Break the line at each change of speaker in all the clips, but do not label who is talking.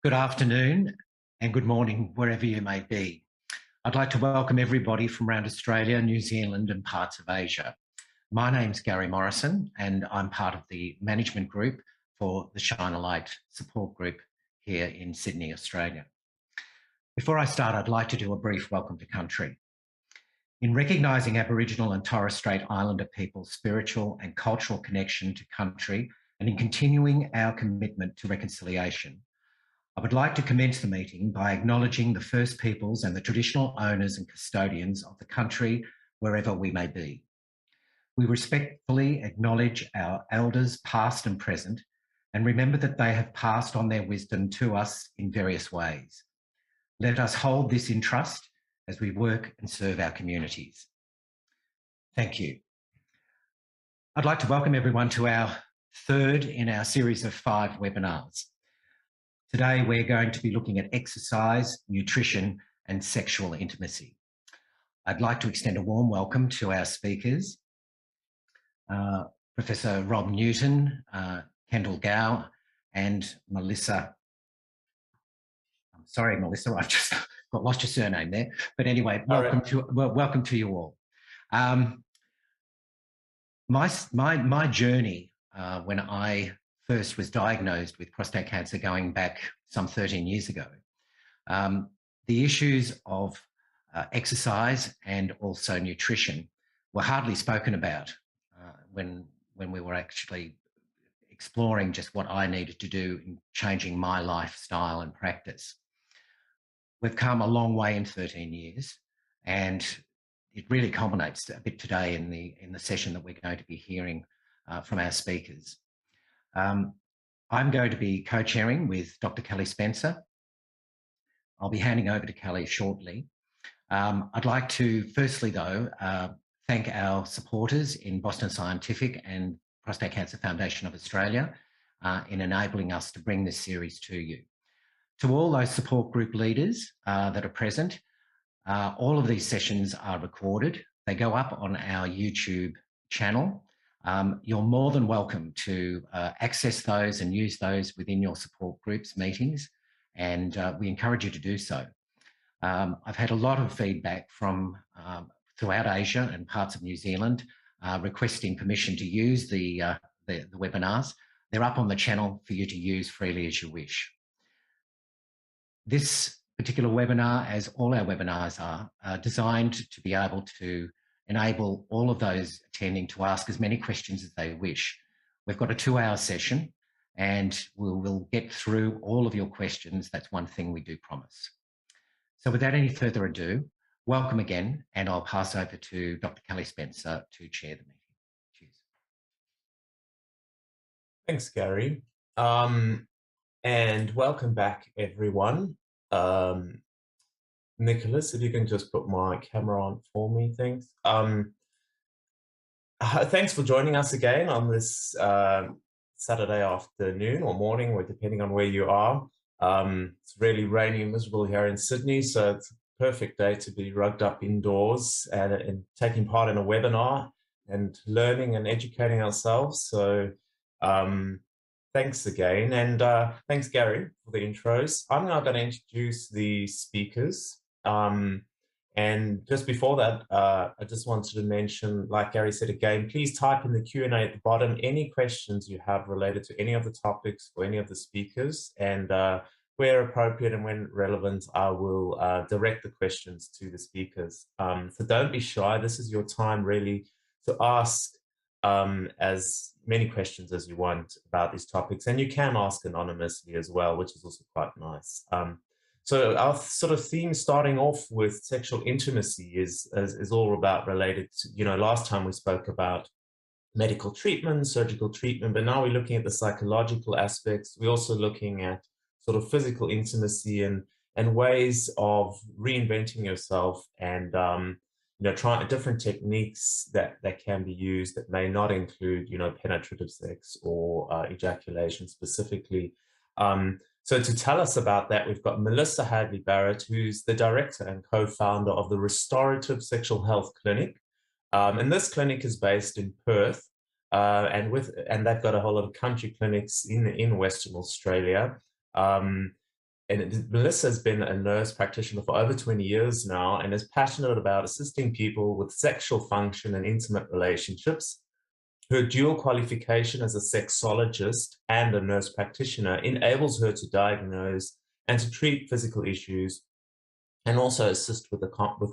Good afternoon and good morning, wherever you may be. I'd like to welcome everybody from around Australia, New Zealand and parts of Asia. My name's Gary Morrison and I'm part of the management group for the Shine a Light support group here in Sydney, Australia. Before I start, I'd like to do a brief welcome to country. In recognising Aboriginal and Torres Strait Islander people's spiritual and cultural connection to country and in continuing our commitment to reconciliation, I would like to commence the meeting by acknowledging the First Peoples and the traditional owners and custodians of the country wherever we may be. We respectfully acknowledge our elders past and present and remember that they have passed on their wisdom to us in various ways. Let us hold this in trust as we work and serve our communities. Thank you. I'd like to welcome everyone to our third in our series of 5 webinars. Today, we're going to be looking at exercise, nutrition, and sexual intimacy. I'd like to extend a warm welcome to our speakers, Professor Rob Newton, Kendall Gow, and Melissa. I'm sorry, Melissa, I've just lost your surname there. But anyway, welcome to you all. My journey when I first was diagnosed with prostate cancer going back some 13 years ago. The issues of exercise and also nutrition were hardly spoken about when we were actually exploring just what I needed to do in changing my lifestyle and practice. We've come a long way in 13 years, and it really culminates a bit today in the session that we're going to be hearing from our speakers. I'm going to be co-chairing with Dr. Kalli Spencer. I'll be handing over to Kalli shortly. I'd like to firstly, though, thank our supporters in Boston Scientific and Prostate Cancer Foundation of Australia in enabling us to bring this series to you. To all those support group leaders that are present, all of these sessions are recorded. They go up on our YouTube channel. You're more than welcome to access those and use those within your support groups meetings, and we encourage you to do so. I've had a lot of feedback from throughout Asia and parts of New Zealand requesting permission to use the webinars. They're up on the channel for you to use freely as you wish. This particular webinar, as all our webinars are designed to be able to enable all of those attending to ask as many questions as they wish. We've got a 2-hour session and we'll get through all of your questions. That's one thing we do promise. So without any further ado, welcome again, and I'll pass over to Dr. Kalli Spencer to chair the meeting. Cheers.
Thanks, Gary. And welcome back, everyone. Nicholas, if you can just put my camera on for me, thanks. Thanks for joining us again on this Saturday afternoon or morning, or depending on where you are. It's really rainy and miserable here in Sydney, so it's a perfect day to be rugged up indoors and taking part in a webinar and learning and educating ourselves. So thanks again, and thanks, Gary, for the intros. I'm now going to introduce the speakers. And just before that, I just wanted to mention, like Gary said again, please type in the Q&A at the bottom any questions you have related to any of the topics or any of the speakers, and where appropriate and when relevant, I will direct the questions to the speakers. So don't be shy. This is your time really to ask as many questions as you want about these topics, and you can ask anonymously as well, which is also quite nice. So our sort of theme starting off with sexual intimacy is all about related to, last time we spoke about medical treatment, surgical treatment, but now we're looking at the psychological aspects. We're also looking at sort of physical intimacy and ways of reinventing yourself and, trying different techniques that can be used that may not include, penetrative sex or ejaculation specifically. So to tell us about that, we've got Melissa Hadley Barett, who's the director and co-founder of the Restorative Sexual Health Clinic. And this clinic is based in Perth, and they've got a whole lot of country clinics in Western Australia. Melissa has been a nurse practitioner for over 20 years now and is passionate about assisting people with sexual function and intimate relationships. Her dual qualification as a sexologist and a nurse practitioner enables her to diagnose and to treat physical issues and also assist with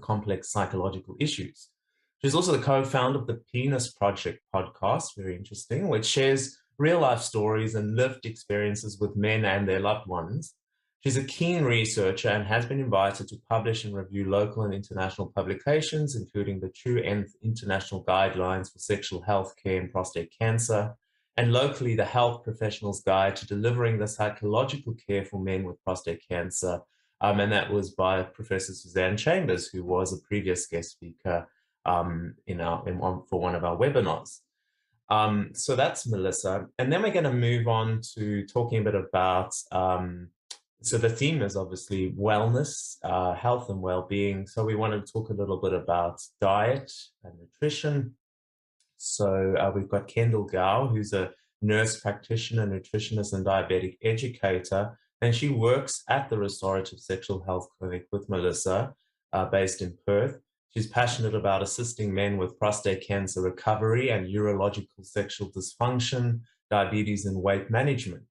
complex psychological issues. She's also the co-founder of the Penis Project podcast, very interesting, which shares real-life stories and lived experiences with men and their loved ones. She's a keen researcher and has been invited to publish and review local and international publications, including the True Nth International Guidelines for Sexual Health Care and Prostate Cancer, and locally the Health Professionals Guide to Delivering the Psychological Care for Men with Prostate Cancer. And that was by Professor Suzanne Chambers, who was a previous guest speaker for one of our webinars. So that's Melissa. And then we're going to move on to talking a bit about, so the theme is obviously wellness, health and well-being. So we want to talk a little bit about diet and nutrition. So we've got Kendall Gow, who's a nurse practitioner, nutritionist, and diabetic educator. And she works at the Restorative Sexual Health Clinic with Melissa, based in Perth. She's passionate about assisting men with prostate cancer recovery and urological sexual dysfunction, diabetes, and weight management.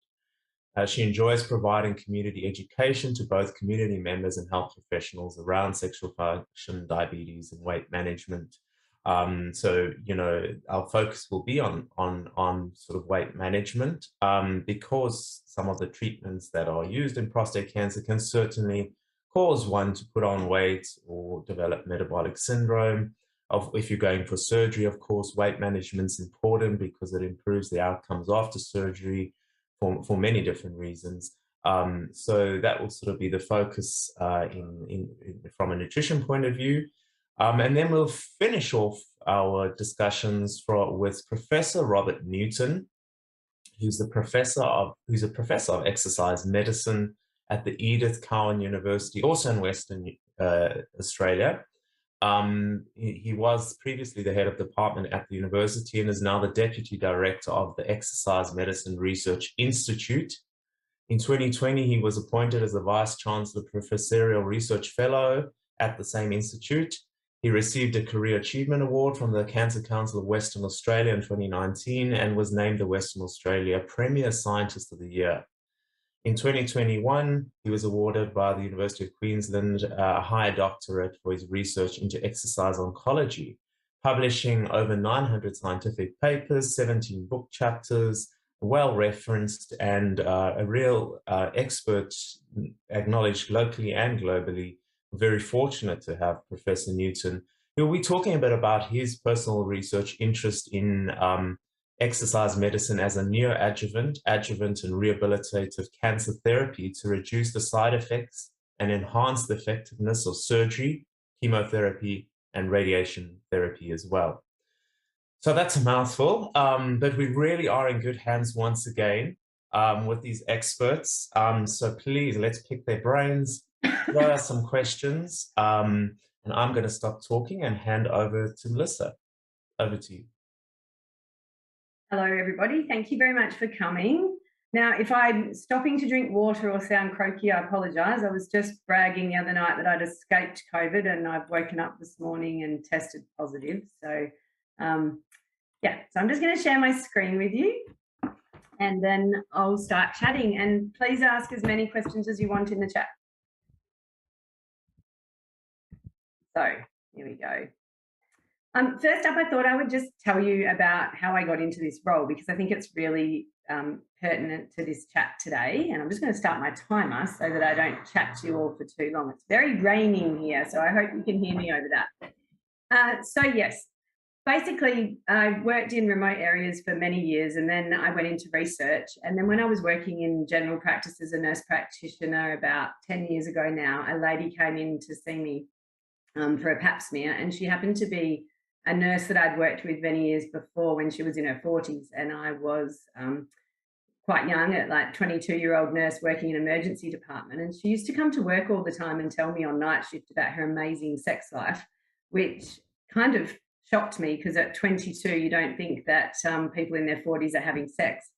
She enjoys providing community education to both community members and health professionals around sexual function, diabetes, and weight management. So, you know, our focus will be on sort of weight management, because some of the treatments that are used in prostate cancer can certainly cause one to put on weight or develop metabolic syndrome. If you're going for surgery, of course, weight management is important because it improves the outcomes after surgery for many different reasons. So that will sort of be the focus from a nutrition point of view. And then we'll finish off our discussions with Professor Robert Newton, who's a professor of exercise medicine at the Edith Cowan University, also in Western Australia. He was previously the head of department at the university and is now the deputy director of the Exercise Medicine Research Institute. In 2020, he was appointed as the vice chancellor professorial research fellow at the same institute. He received a Career Achievement Award from the Cancer Council of Western Australia in 2019 and was named the Western Australia Premier Scientist of the Year. In 2021, he was awarded by the University of Queensland a higher doctorate for his research into exercise oncology, publishing over 900 scientific papers, 17 book chapters, well-referenced, and a real expert acknowledged locally and globally. Very fortunate to have Professor Newton. We'll be talking a bit about his personal research interest in exercise medicine as a neoadjuvant, adjuvant, and rehabilitative cancer therapy to reduce the side effects and enhance the effectiveness of surgery, chemotherapy, and radiation therapy as well. So that's a mouthful, but we really are in good hands once again with these experts. So please, let's pick their brains. Throw us some questions, and I'm going to stop talking and hand over to Melissa. Over to you.
Hello, everybody. Thank you very much for coming. Now, if I'm stopping to drink water or sound croaky, I apologise. I was just bragging the other night that I'd escaped COVID and I've woken up this morning and tested positive. So, yeah, so I'm just going to share my screen with you and then I'll start chatting. And please ask as many questions as you want in the chat. So here we go. First up, I thought I would just tell you about how I got into this role because I think it's really pertinent to this chat today. And I'm just going to start my timer so that I don't chat to you all for too long. It's very raining here, so I hope you can hear me over that. So yes, basically I worked in remote areas for many years and then I went into research. And then when I was working in general practice as a nurse practitioner about 10 years ago now, a lady came in to see me for a pap smear, and she happened to be a nurse that I'd worked with many years before when she was in her 40s, and I was quite young, at like 22-year-old nurse working in an emergency department, and she used to come to work all the time and tell me on night shift about her amazing sex life, which kind of shocked me because at 22 you don't think that people in their 40s are having sex.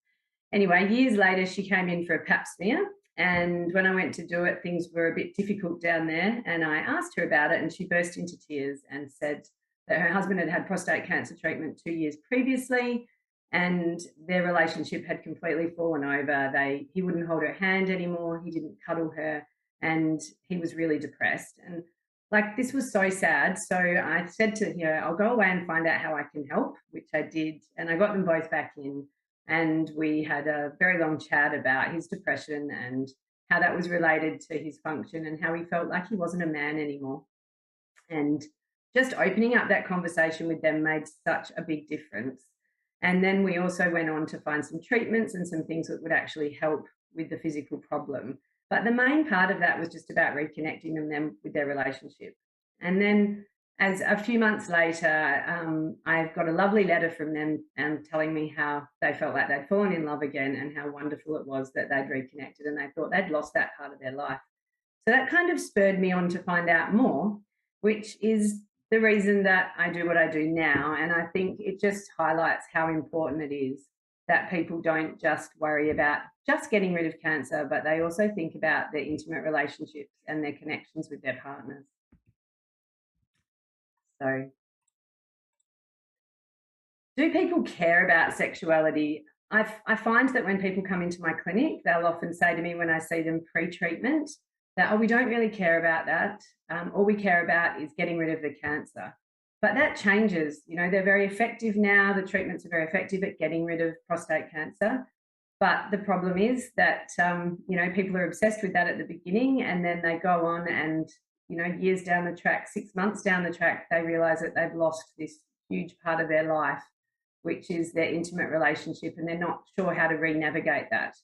Anyway, years later she came in for a pap smear And when I went to do it, things were a bit difficult down there. And I asked her about it, and she burst into tears and said that her husband had had prostate cancer treatment 2 years previously, and their relationship had completely fallen over. He wouldn't hold her hand anymore. He didn't cuddle her, and he was really depressed. And like, this was so sad. So I said to her, I'll go away and find out how I can help, which I did. And I got them both back in, and we had a very long chat about his depression and how that was related to his function and how he felt like he wasn't a man anymore. And just opening up that conversation with them made such a big difference. And then we also went on to find some treatments and some things that would actually help with the physical problem. But the main part of that was just about reconnecting them with their relationship. And then, as a few months later, I've got a lovely letter from them telling me how they felt like they'd fallen in love again and how wonderful it was that they'd reconnected, and they thought they'd lost that part of their life. So that kind of spurred me on to find out more, which is the reason that I do what I do now. And I think it just highlights how important it is that people don't just worry about just getting rid of cancer, but they also think about their intimate relationships and their connections with their partners. So, do people care about sexuality? I find that when people come into my clinic, they'll often say to me when I see them pre-treatment that, oh, we don't really care about that. All we care about is getting rid of the cancer. But that changes. You know, they're very effective now. The treatments are very effective at getting rid of prostate cancer. But the problem is that, you know, people are obsessed with that at the beginning, and then they go on and, you know, years down the track, 6 months down the track, they realise that they've lost this huge part of their life, which is their intimate relationship, and they're not sure how to re-navigate that.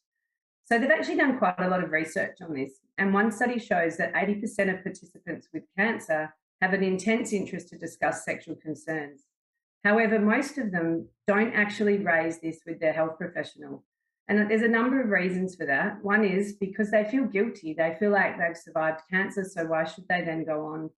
So they've actually done quite a lot of research on this. And one study shows that 80% of participants with cancer have an intense interest to discuss sexual concerns. However, most of them don't actually raise this with their health professional. And there's a number of reasons for that. One is because they feel guilty. They feel like they've survived cancer, so why should they then go on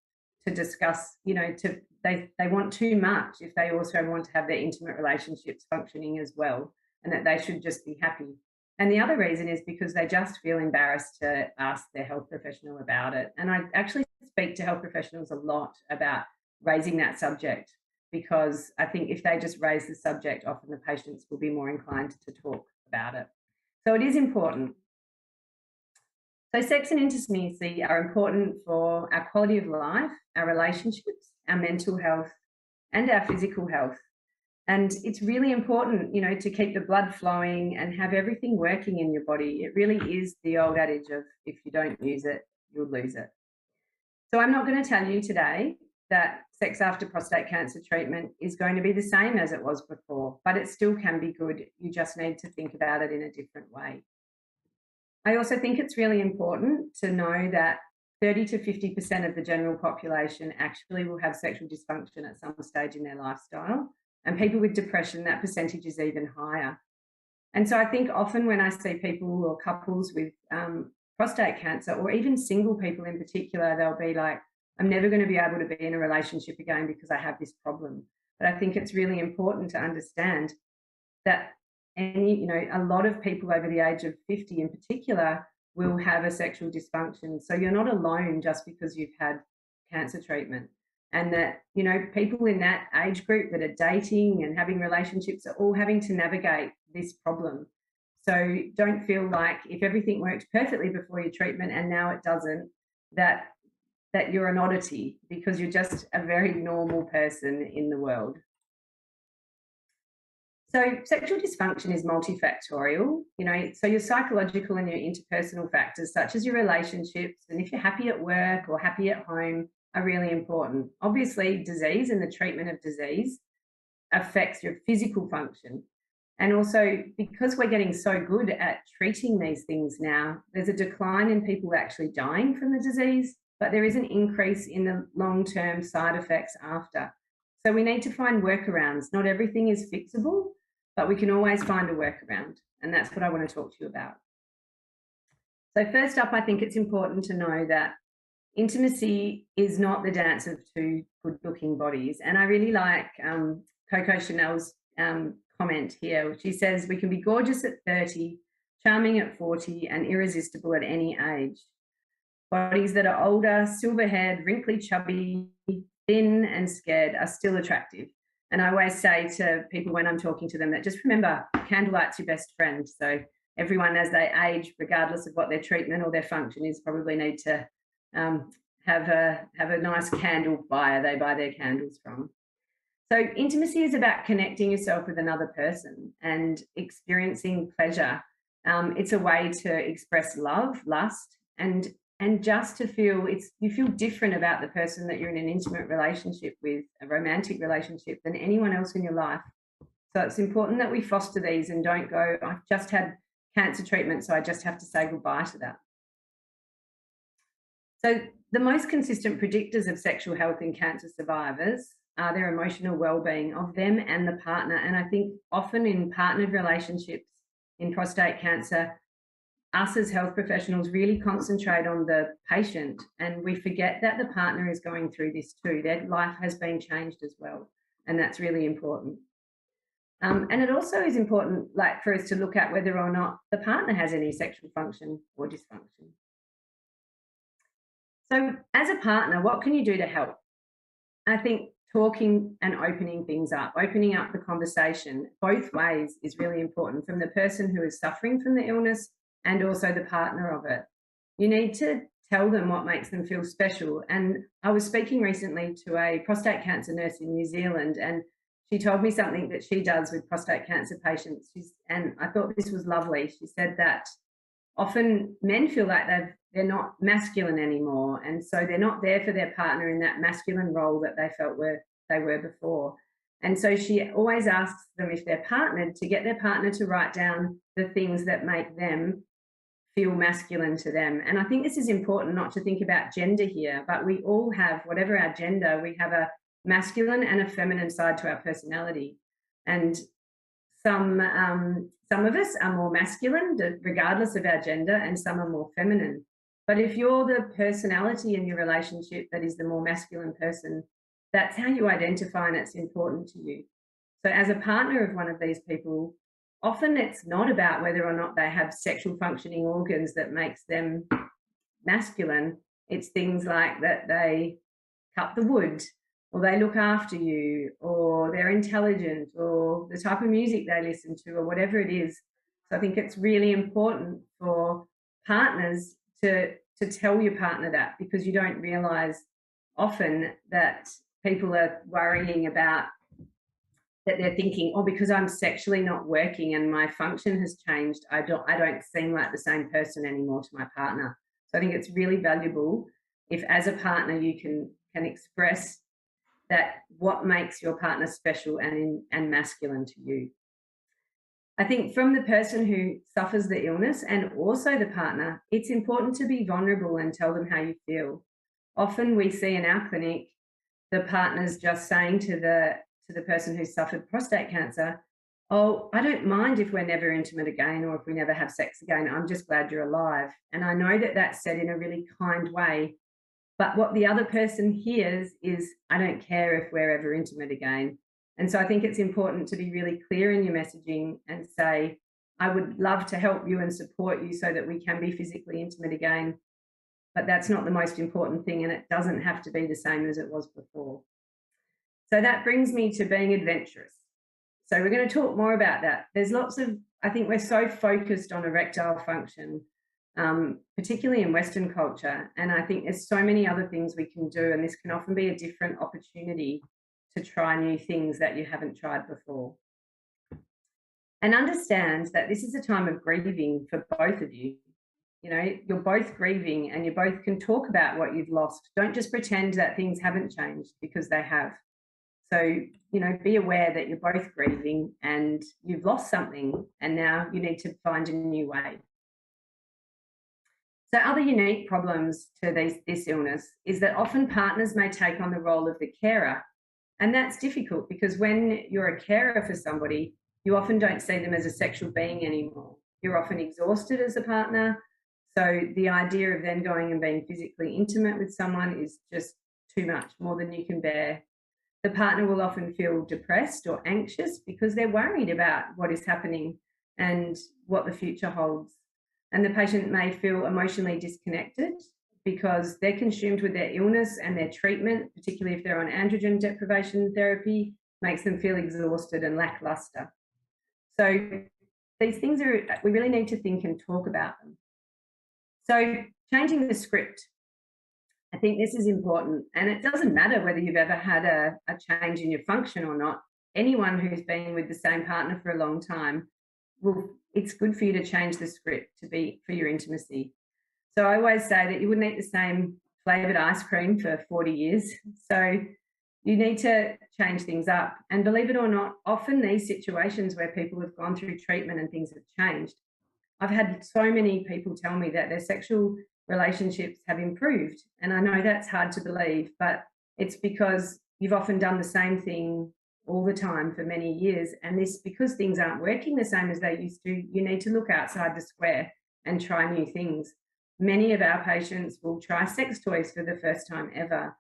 to discuss, you know, they want too much if they also want to have their intimate relationships functioning as well, and that they should just be happy. And the other reason is because they just feel embarrassed to ask their health professional about it. And I actually speak to health professionals a lot about raising that subject, because I think if they just raise the subject, often the patients will be more inclined to talk about it. So it is important. So sex and intimacy are important for our quality of life, our relationships, our mental health, and our physical health. And it's really important, you know, to keep the blood flowing and have everything working in your body. It really is the old adage of, if you don't use it, you'll lose it. So I'm not going to tell you today that sex after prostate cancer treatment is going to be the same as it was before, but it still can be good. You just need to think about it in a different way. I also think it's really important to know that 30 to 50% of the general population actually will have sexual dysfunction at some stage in their lifestyle. And people with depression, that percentage is even higher. And so I think often when I see people or couples with prostate cancer, or even single people in particular, they'll be like, I'm never going to be able to be in a relationship again because I have this problem. But I think it's really important to understand that a lot of people over the age of 50 in particular will have a sexual dysfunction. So you're not alone just because you've had cancer treatment. And that, you know, people in that age group that are dating and having relationships are all having to navigate this problem. So don't feel like if everything worked perfectly before your treatment and now it doesn't, that you're an oddity, because you're just a very normal person in the world. So sexual dysfunction is multifactorial, you know, so your psychological and your interpersonal factors, such as your relationships, and if you're happy at work or happy at home, are really important. Obviously, disease and the treatment of disease affects your physical function. And also, because we're getting so good at treating these things now, there's a decline in people actually dying from the disease, but there is an increase in the long-term side effects after. So we need to find workarounds. Not everything is fixable, but we can always find a workaround. And that's what I want to talk to you about. So first up, I think it's important to know that intimacy is not the dance of two good-looking bodies. And I really like Coco Chanel's comment here. She says, we can be gorgeous at 30, charming at 40 and irresistible at any age. Bodies that are older, silver-haired, wrinkly, chubby, thin and scared are still attractive. And I always say to people when I'm talking to them that just remember, candlelight's your best friend. So everyone as they age, regardless of what their treatment or their function is, probably need to have a nice candle buyer they buy their candles from. So intimacy is about connecting yourself with another person and experiencing pleasure. It's a way to express love, lust, and just to feel you feel different about the person that you're in an intimate relationship with, a romantic relationship, than anyone else in your life. So it's important that we foster these and don't go, I've just had cancer treatment, so I just have to say goodbye to that. So the most consistent predictors of sexual health in cancer survivors are their emotional well-being of them and the partner. And I think often in partnered relationships in prostate cancer, us as health professionals really concentrate on the patient, and we forget that the partner is going through this too. Their life has been changed as well, and that's really important. And it also is important, like, for us to look at whether or not the partner has any sexual function or dysfunction. So as a partner, what can you do to help? I think talking and opening things up, opening up the conversation both ways is really important, from the person who is suffering from the illness and also the partner of it. You need to tell them what makes them feel special. And I was speaking recently to a prostate cancer nurse in New Zealand, and she told me something that she does with prostate cancer patients. And I thought this was lovely. She said that often men feel like they're not masculine anymore, and so they're not there for their partner in that masculine role that they felt they were before. And so she always asks them, if they're partnered, to get their partner to write down the things that make them feel masculine to them. And I think this is important, not to think about gender here, but we all have, whatever our gender, we have a masculine and a feminine side to our personality. And some of us are more masculine, regardless of our gender, and some are more feminine. But if you're the personality in your relationship that is the more masculine person, that's how you identify, and it's important to you. So as a partner of one of these people, often it's not about whether or not they have sexual functioning organs that makes them masculine. It's things like that they cut the wood, or they look after you, or they're intelligent, or the type of music they listen to, or whatever it is. So I think it's really important for partners to tell your partner that, because you don't realise often that people are worrying about that. They're thinking, oh, because I'm sexually not working and my function has changed, I don't seem like the same person anymore to my partner. So I think it's really valuable if, as a partner, you can express that what makes your partner special and masculine to you. I think from the person who suffers the illness and also the partner, it's important to be vulnerable and tell them how you feel. Often we see in our clinic the partners just saying to the person who suffered prostate cancer, oh, I don't mind if we're never intimate again or if we never have sex again. I'm just glad you're alive. And I know that that's said in a really kind way. But what the other person hears is, I don't care if we're ever intimate again. And so I think it's important to be really clear in your messaging and say, I would love to help you and support you so that we can be physically intimate again. But that's not the most important thing, and it doesn't have to be the same as it was before. So that brings me to being adventurous. So we're going to talk more about that. There's lots of, I think we're so focused on erectile function, particularly in Western culture. And I think there's so many other things we can do, and this can often be a different opportunity to try new things that you haven't tried before. And understand that this is a time of grieving for both of you. You know, you're both grieving and you both can talk about what you've lost. Don't just pretend that things haven't changed, because they have. So, you know, be aware that you're both grieving and you've lost something, and now you need to find a new way. So other unique problems to this illness is that often partners may take on the role of the carer. And that's difficult, because when you're a carer for somebody, you often don't see them as a sexual being anymore. You're often exhausted as a partner. So the idea of then going and being physically intimate with someone is just too much, more than you can bear. The partner will often feel depressed or anxious because they're worried about what is happening. and what the future holds. And the patient may feel emotionally disconnected because they're consumed with their illness, and their treatment, particularly if they're on androgen deprivation therapy, makes them feel exhausted and lackluster. So these things we really need to think and talk about them. So changing the script, I think this is important, and it doesn't matter whether you've ever had a change in your function or not. Anyone who's been with the same partner for a long time, it's good for you to change the script to be for your intimacy. So I always say that you wouldn't eat the same flavoured ice cream for 40 years. So you need to change things up. And believe it or not, often these situations where people have gone through treatment and things have changed, I've had so many people tell me that their sexual relationships have improved. And I know that's hard to believe, but it's because you've often done the same thing all the time for many years. And because things aren't working the same as they used to, you need to look outside the square and try new things. Many of our patients will try sex toys for the first time ever.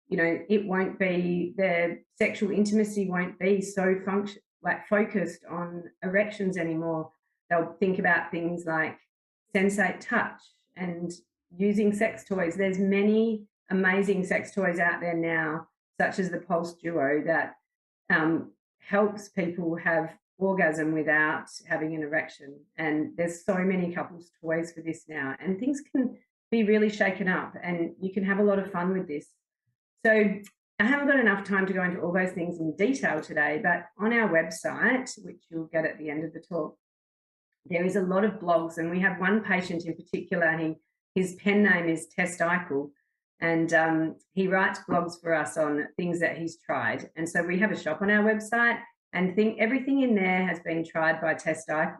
It won't be, their sexual intimacy won't be so focused on erections anymore. They'll think about things like sensate touch and using sex toys. There's many amazing sex toys out there now, such as the Pulse Duo, that helps people have orgasm without having an erection. And there's so many couples toys for this now, and things can be really shaken up and you can have a lot of fun with this. So I haven't got enough time to go into all those things in detail today, but on our website, which you'll get at the end of the talk, there is a lot of blogs, and we have one patient in particular, his pen name is Testicle, and he writes blogs for us on things that he's tried. And so we have a shop on our website, and everything in there has been tried by Testicle,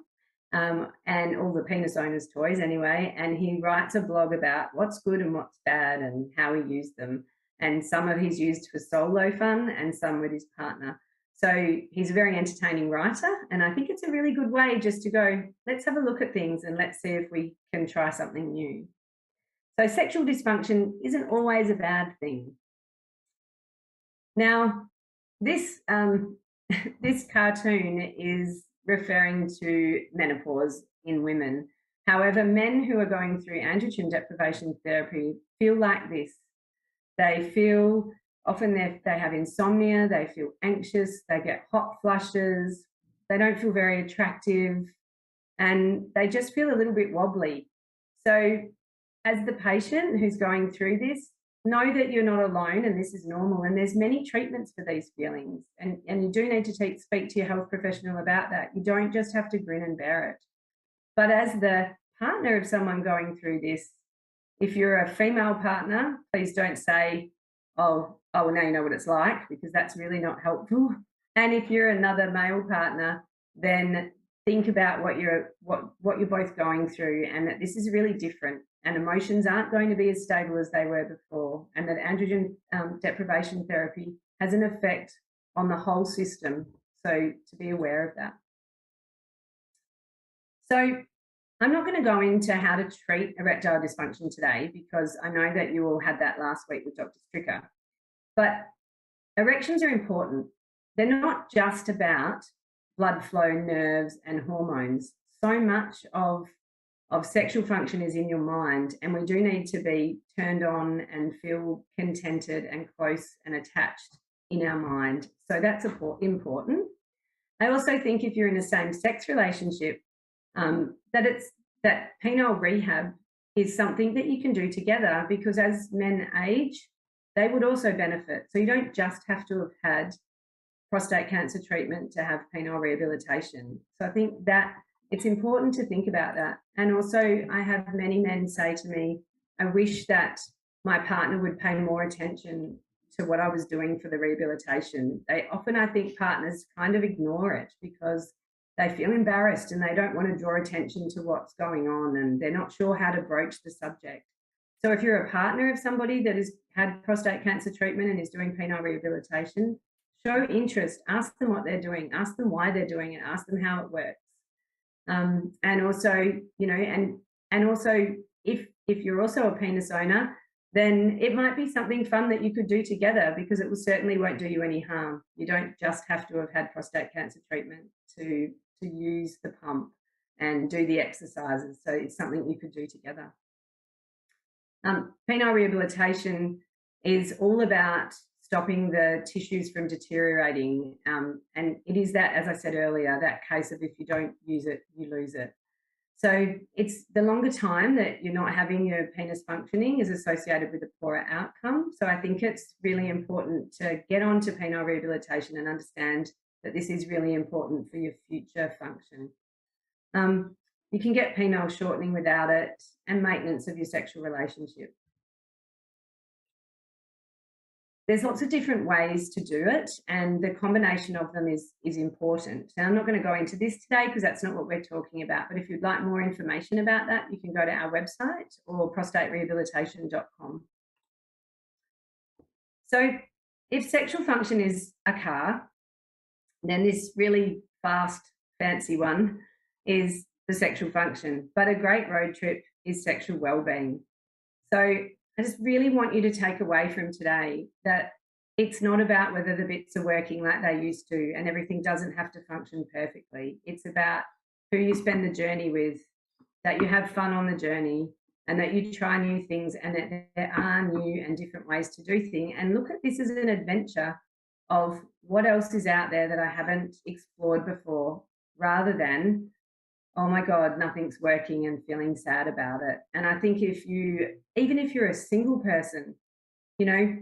and all the penis owners' toys anyway, and he writes a blog about what's good and what's bad and how he used them. And some of he's used for solo fun and some with his partner. So he's a very entertaining writer, and I think it's a really good way just to go, let's have a look at things and let's see if we can try something new. So sexual dysfunction isn't always a bad thing. Now, this cartoon is referring to menopause in women. However, men who are going through androgen deprivation therapy feel like this. They feel, often they have insomnia, they feel anxious, they get hot flushes, they don't feel very attractive, and they just feel a little bit wobbly. So as the patient who's going through this, know that you're not alone and this is normal, and there's many treatments for these feelings, and you do need to speak to your health professional about that. You don't just have to grin and bear it. But as the partner of someone going through this, if you're a female partner, please don't say, oh, well, now you know what it's like, because that's really not helpful. And if you're another male partner, then think about what you're both going through, and that this is really different, and emotions aren't going to be as stable as they were before, and that androgen deprivation therapy has an effect on the whole system. So to be aware of that. So I'm not going to go into how to treat erectile dysfunction today, because I know that you all had that last week with Dr. Stricker. But erections are important. They're not just about blood flow, nerves, and hormones. So much of sexual function is in your mind, and we do need to be turned on and feel contented and close and attached in our mind. So that's important. I also think if you're in a same-sex relationship, that penile rehab is something that you can do together, because as men age, they would also benefit. So you don't just have to have had prostate cancer treatment to have penile rehabilitation. So I think that it's important to think about that. And also, I have many men say to me, I wish that my partner would pay more attention to what I was doing for the rehabilitation. I think partners kind of ignore it because they feel embarrassed and they don't want to draw attention to what's going on, and they're not sure how to broach the subject. So if you're a partner of somebody that has had prostate cancer treatment and is doing penile rehabilitation, show interest, ask them what they're doing, ask them why they're doing it, ask them how it works. And also, and also if you're also a penis owner, then it might be something fun that you could do together, because it certainly won't do you any harm. You don't just have to have had prostate cancer treatment to use the pump. and do the exercises. So it's something you could do together. Penile rehabilitation is all about stopping the tissues from deteriorating. And it is that, as I said earlier, that case of if you don't use it, you lose it. So it's the longer time that you're not having your penis functioning is associated with a poorer outcome. So I think it's really important to get onto penile rehabilitation and understand that this is really important for your future function. You can get penile shortening without it, and maintenance of your sexual relationship. There's lots of different ways to do it, and the combination of them is important. Now, I'm not going to go into this today because that's not what we're talking about, but if you'd like more information about that, you can go to our website or prostaterehabilitation.com. So if sexual function is a car, then this really fast, fancy one is the sexual function, but a great road trip is sexual well-being. So I just really want you to take away from today that it's not about whether the bits are working like they used to and everything doesn't have to function perfectly. It's about who you spend the journey with, that you have fun on the journey, and that you try new things, and that there are new and different ways to do things. And look at this as an adventure of what else is out there that I haven't explored before, rather than, oh my God, nothing's working and feeling sad about it. And I think even if you're a single person, you know,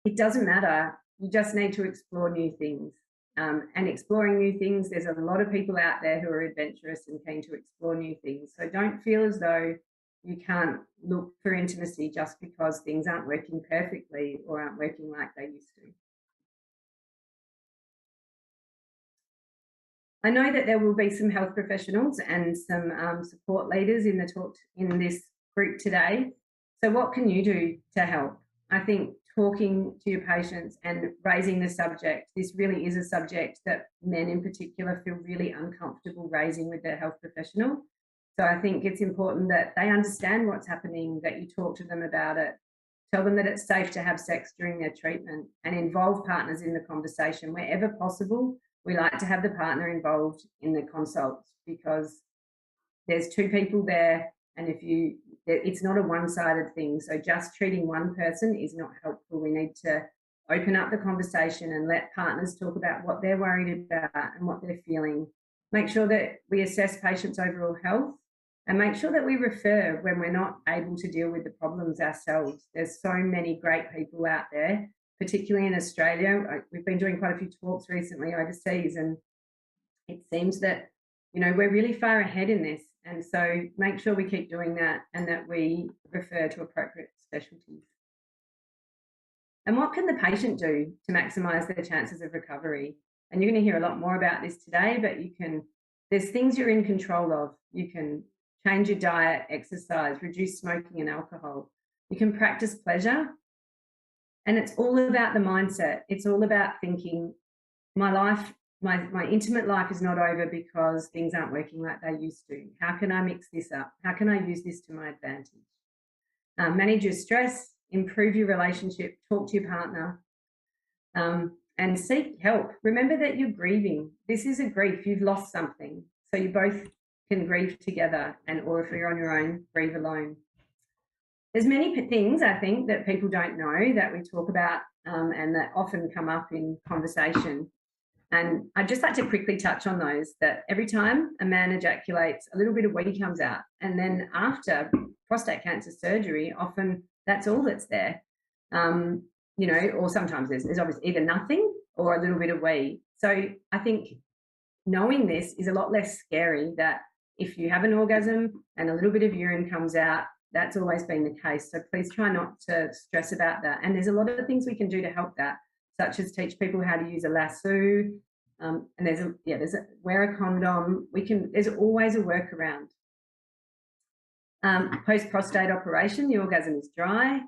it doesn't matter. You just need to explore new things. And exploring new things, there's a lot of people out there who are adventurous and keen to explore new things. So don't feel as though you can't look for intimacy just because things aren't working perfectly or aren't working like they used to. I know that there will be some health professionals and some support leaders in this group today. So what can you do to help? I think talking to your patients and raising the subject, this really is a subject that men in particular feel really uncomfortable raising with their health professional. So I think it's important that they understand what's happening, that you talk to them about it, tell them that it's safe to have sex during their treatment, and involve partners in the conversation wherever possible. We like to have the partner involved in the consults because there's two people there, and it's not a one-sided thing. So just treating one person is not helpful. We need to open up the conversation and let partners talk about what they're worried about and what they're feeling. Make sure that we assess patients' overall health, and make sure that we refer when we're not able to deal with the problems ourselves. There's so many great people out there, particularly in Australia. We've been doing quite a few talks recently overseas, and it seems that, you know, we're really far ahead in this. And so make sure we keep doing that and that we refer to appropriate specialties. And what can the patient do to maximise their chances of recovery? And you're going to hear a lot more about this today, but there's things you're in control of. You can change your diet, exercise, reduce smoking and alcohol. You can practice pleasure. And it's all about the mindset. It's all about thinking, my intimate life is not over because things aren't working like they used to. How can I mix this up? How can I use this to my advantage? Manage your stress, improve your relationship, talk to your partner, and seek help. Remember that you're grieving. This is a grief. You've lost something. So you both can grieve together, or if you're on your own, grieve alone. There's many things, I think, that people don't know that we talk about and that often come up in conversation. And I'd just like to quickly touch on those, that every time a man ejaculates, a little bit of wee comes out. And then after prostate cancer surgery, often that's all that's there. You know, or sometimes there's obviously either nothing or a little bit of wee. So I think knowing this is a lot less scary, that if you have an orgasm and a little bit of urine comes out, that's always been the case. So please try not to stress about that. And there's a lot of things we can do to help that, such as teach people how to use a lasso. And wear a condom. There's always a workaround. Post prostate operation, the orgasm is dry,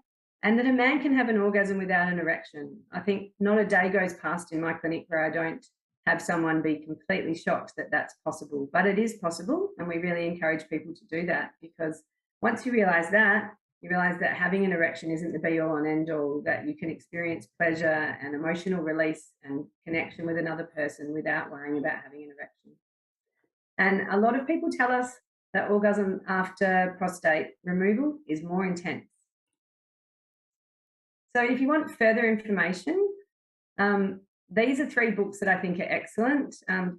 and that a man can have an orgasm without an erection. I think not a day goes past in my clinic where I don't have someone be completely shocked that that's possible, but it is possible. And we really encourage people to do that, because once you realize that having an erection isn't the be all and end all, that you can experience pleasure and emotional release and connection with another person without worrying about having an erection. And a lot of people tell us that orgasm after prostate removal is more intense. So if you want further information, these are 3 books that I think are excellent.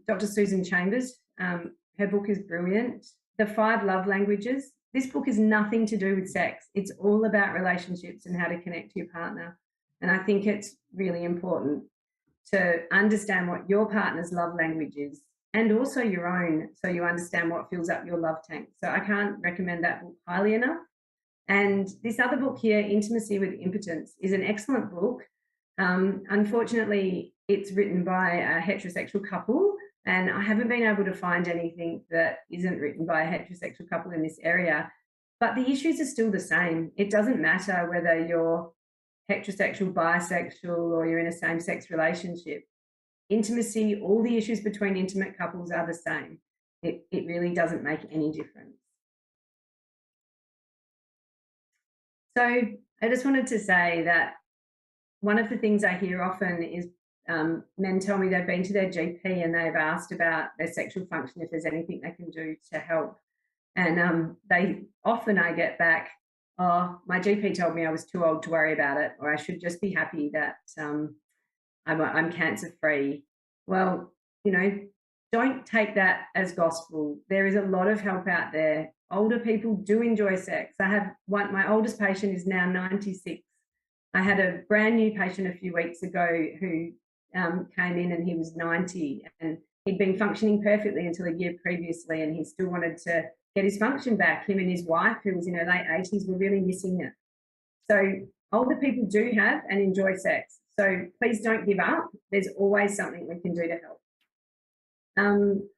Dr. Susan Chambers, her book is brilliant. The 5 Love Languages. This book is nothing to do with sex. It's all about relationships and how to connect to your partner. And I think it's really important to understand what your partner's love language is and also your own, so you understand what fills up your love tank. So I can't recommend that book highly enough. And this other book here, Intimacy with Impotence, is an excellent book. Unfortunately, it's written by a heterosexual couple, and I haven't been able to find anything that isn't written by a heterosexual couple in this area. But the issues are still the same. It doesn't matter whether you're heterosexual, bisexual, or you're in a same-sex relationship. Intimacy, all the issues between intimate couples are the same. It really doesn't make any difference. So I just wanted to say that one of the things I hear often is men tell me they've been to their GP and they've asked about their sexual function, if there's anything they can do to help. And I get back, oh, my GP told me I was too old to worry about it, or I should just be happy that I'm cancer-free. Well, you know, don't take that as gospel. There is a lot of help out there. Older people do enjoy sex. I have one, my oldest patient is now 96. I had a brand new patient a few weeks ago who came in and he was 90, and he'd been functioning perfectly until a year previously, and he still wanted to get his function back. Him and his wife, who was in her late 80s, were really missing it. So older people do have and enjoy sex. So please don't give up. There's always something we can do to help.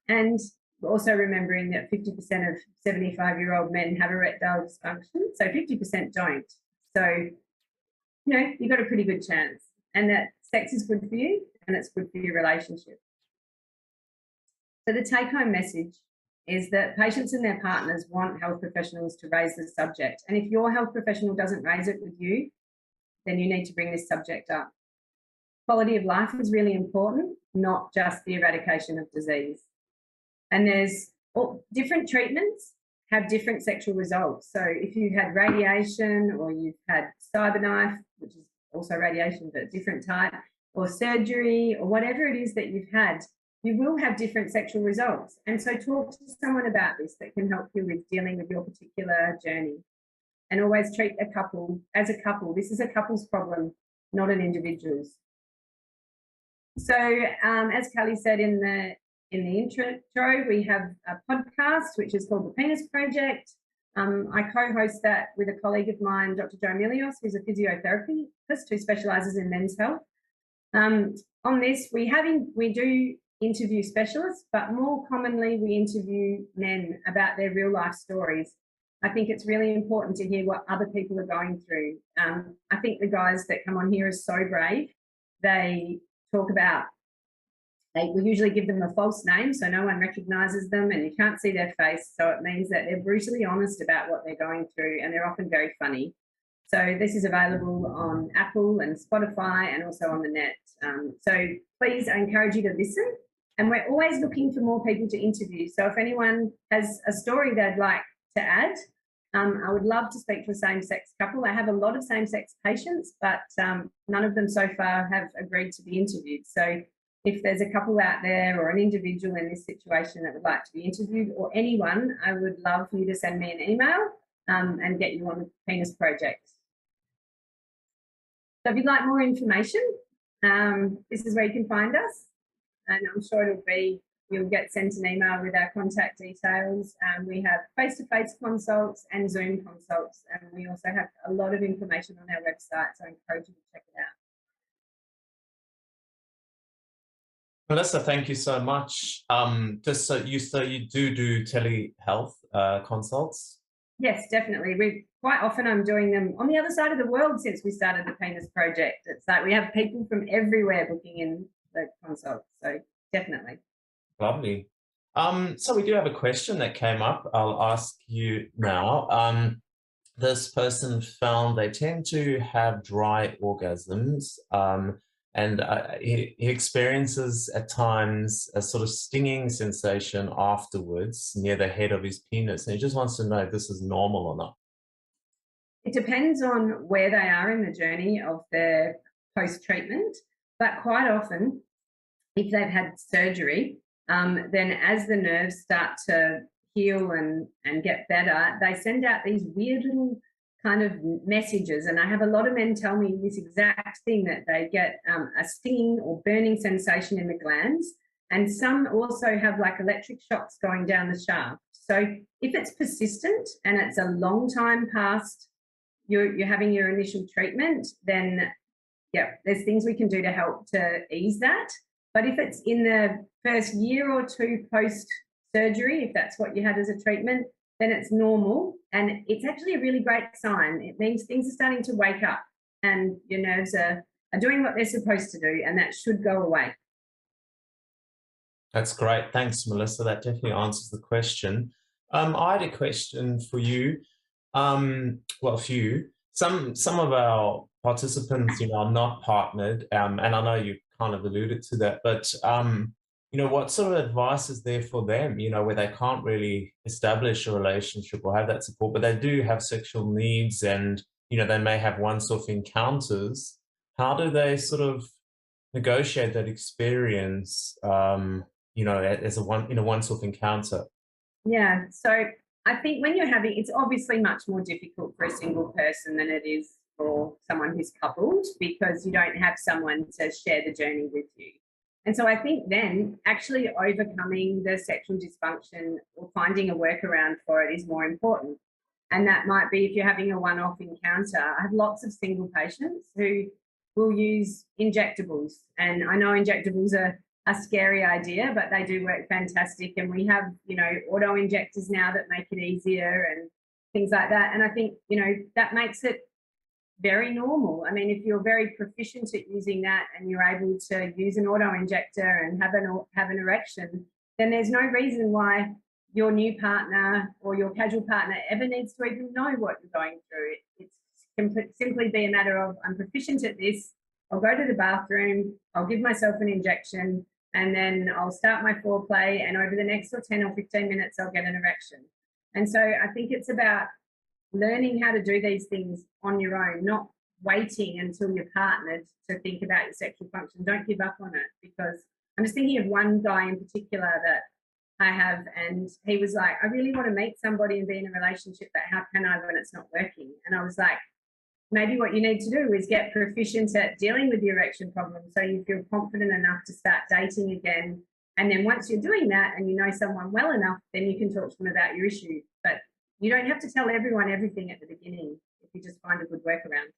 And also remembering that 50% of 75-year-old men have erectile dysfunction, so 50% don't. So, you know, you've got a pretty good chance, and that sex is good for you and it's good for your relationship. So the take-home message is that patients and their partners want health professionals to raise the subject. And if your health professional doesn't raise it with you, then you need to bring this subject up. Quality of life is really important, not just the eradication of disease. And there's different treatments have different sexual results. So if you've had radiation, or you've had CyberKnife, which is also radiation but a different type, or surgery, or whatever it is that you've had, you will have different sexual results. And so talk to someone about this that can help you with dealing with your particular journey. And always treat a couple as a couple. This is a couple's problem, not an individual's. So as Kalli said in the intro, we have a podcast which is called The Penis Project. I co-host that with a colleague of mine, Dr. Joe Milios, who's a physiotherapist who specialises in men's health. On this, we do interview specialists, but more commonly we interview men about their real life stories. I think it's really important to hear what other people are going through. I think the guys that come on here are so brave. They talk about, we usually give them a false name so no one recognises them and you can't see their face. So it means that they're brutally honest about what they're going through, and they're often very funny. So this is available on Apple and Spotify and also on the net. So please, I encourage you to listen. And we're always looking for more people to interview. So if anyone has a story they'd like to add, I would love to speak to a same-sex couple. I have a lot of same-sex patients, but none of them so far have agreed to be interviewed. So if there's a couple out there or an individual in this situation that would like to be interviewed, or anyone, I would love for you to send me an email and get you on the Penis Project. So if you'd like more information, this is where you can find us. And I'm sure you'll get sent an email with our contact details. We have face-to-face consults and Zoom consults, and we also have a lot of information on our website, so I encourage you to check it out.
Melissa, thank you so much. Just so you do telehealth consults? Yes,
definitely. I'm doing them on the other side of the world since we started the Penis Project. It's like we have people from everywhere booking in the consults, so definitely.
Lovely. So we do have a question that came up. I'll ask you now. This person found they tend to have dry orgasms and he experiences at times a sort of stinging sensation afterwards near the head of his penis, and he just wants to know if this is normal or not.
It depends on where they are in the journey of their post-treatment, but quite often, if they've had surgery, then as the nerves start to heal and get better, they send out these weird little kind of messages. And I have a lot of men tell me this exact thing, that they get a stinging or burning sensation in the glands. And some also have like electric shocks going down the shaft. So if it's persistent and it's a long time past you're having your initial treatment, then yeah, there's things we can do to help to ease that. But if it's in the first year or two post-surgery, if that's what you had as a treatment, then it's normal. And it's actually a really great sign. It means things are starting to wake up and your nerves are doing what they're supposed to do, and that should go away.
That's great. Thanks, Melissa. That definitely answers the question. I had a question for you. Well, a few. Some of our participants, are not partnered, and I know you kind of alluded to that, but what sort of advice is there for them, where they can't really establish a relationship or have that support, but they do have sexual needs, and they may have once-off encounters. How do they sort of negotiate that experience, as a once-off encounter?
Yeah, so I think when you're having, it's obviously much more difficult for a single person than it is for someone who's coupled, because you don't have someone to share the journey with you. And so I think then actually overcoming the sexual dysfunction or finding a workaround for it is more important. And that might be if you're having a one-off encounter. I have lots of single patients who will use injectables. And I know injectables are a scary idea, but they do work fantastic. And we have, auto injectors now that make it easier and things like that. And I think, that makes it very normal. I mean, if you're very proficient at using that and you're able to use an auto injector and have an erection, then there's no reason why your new partner or your casual partner ever needs to even know what you're going through. It can simply be a matter of, I'm proficient at this, I'll go to the bathroom, I'll give myself an injection, and then I'll start my foreplay, and over the next 10 or 15 minutes, I'll get an erection. And so I think it's about learning how to do these things on your own, not waiting until you're partnered to think about your sexual function. Don't give up on it, because I'm just thinking of one guy in particular that I have, and he was like, I really want to meet somebody and be in a relationship, but how can I when it's not working? And I was like, maybe what you need to do is get proficient at dealing with the erection problem so you feel confident enough to start dating again. And then once you're doing that and you know someone well enough, then you can talk to them about your issue. But you don't have to tell everyone everything at the beginning if you just find a good workaround.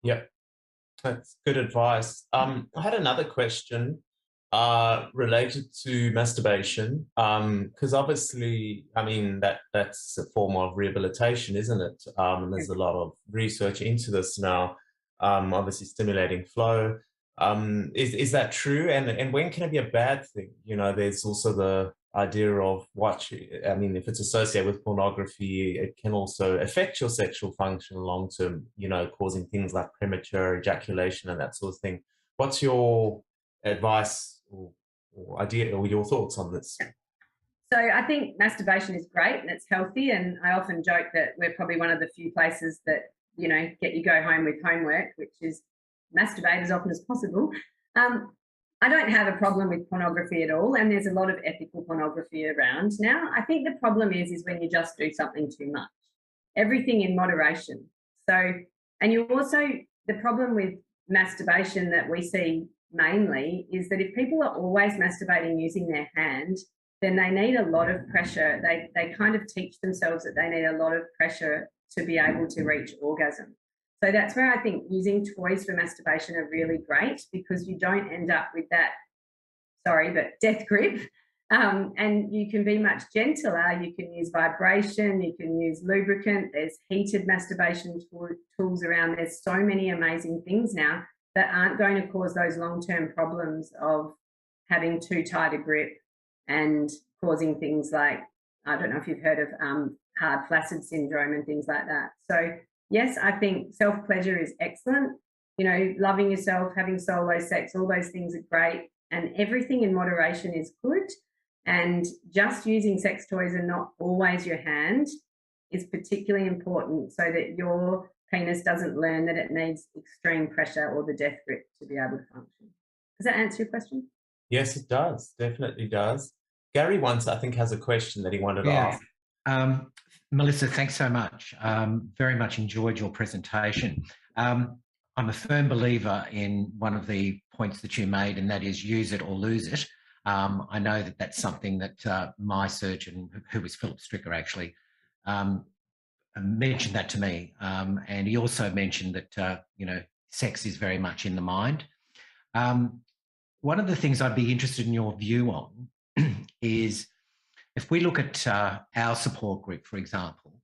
Yep, that's good advice. I had another question related to masturbation, because obviously, I mean, that's a form of rehabilitation, isn't it? And there's a lot of research into this now, obviously stimulating flow. Is that true? And when can it be a bad thing? There's also the idea of if it's associated with pornography, it can also affect your sexual function long term, causing things like premature ejaculation and that sort of thing. What's your advice or idea or your thoughts on this?
So I think masturbation is great and it's healthy, and I often joke that we're probably one of the few places that get you go home with homework, which is masturbate as often as possible. I don't have a problem with pornography at all, and there's a lot of ethical pornography around now. I think the problem is when you just do something too much. Everything in moderation. So, and you also, the problem with masturbation that we see mainly is that if people are always masturbating using their hand, then they need a lot of pressure. They kind of teach themselves that they need a lot of pressure to be able to reach orgasm. So that's where I think using toys for masturbation are really great, because you don't end up with that, death grip. And you can be much gentler. You can use vibration, you can use lubricant. There's heated masturbation tools around. There's so many amazing things now that aren't going to cause those long-term problems of having too tight a grip and causing things like, I don't know if you've heard of hard flaccid syndrome and things like that. So yes, I think self-pleasure is excellent. loving yourself, having solo sex, all those things are great, and everything in moderation is good. And just using sex toys and not always your hand is particularly important, so that your penis doesn't learn that it needs extreme pressure or the death grip to be able to function. Does that answer your question?
Yes, it does. Definitely does. Gary once, I think, has a question that he wanted to ask.
Melissa, thanks so much. Very much enjoyed your presentation. I'm a firm believer in one of the points that you made, and that is use it or lose it. I know that that's something that my surgeon, who was Philip Stricker, actually mentioned that to me. And he also mentioned that, sex is very much in the mind. One of the things I'd be interested in your view on is, if we look at our support group, for example,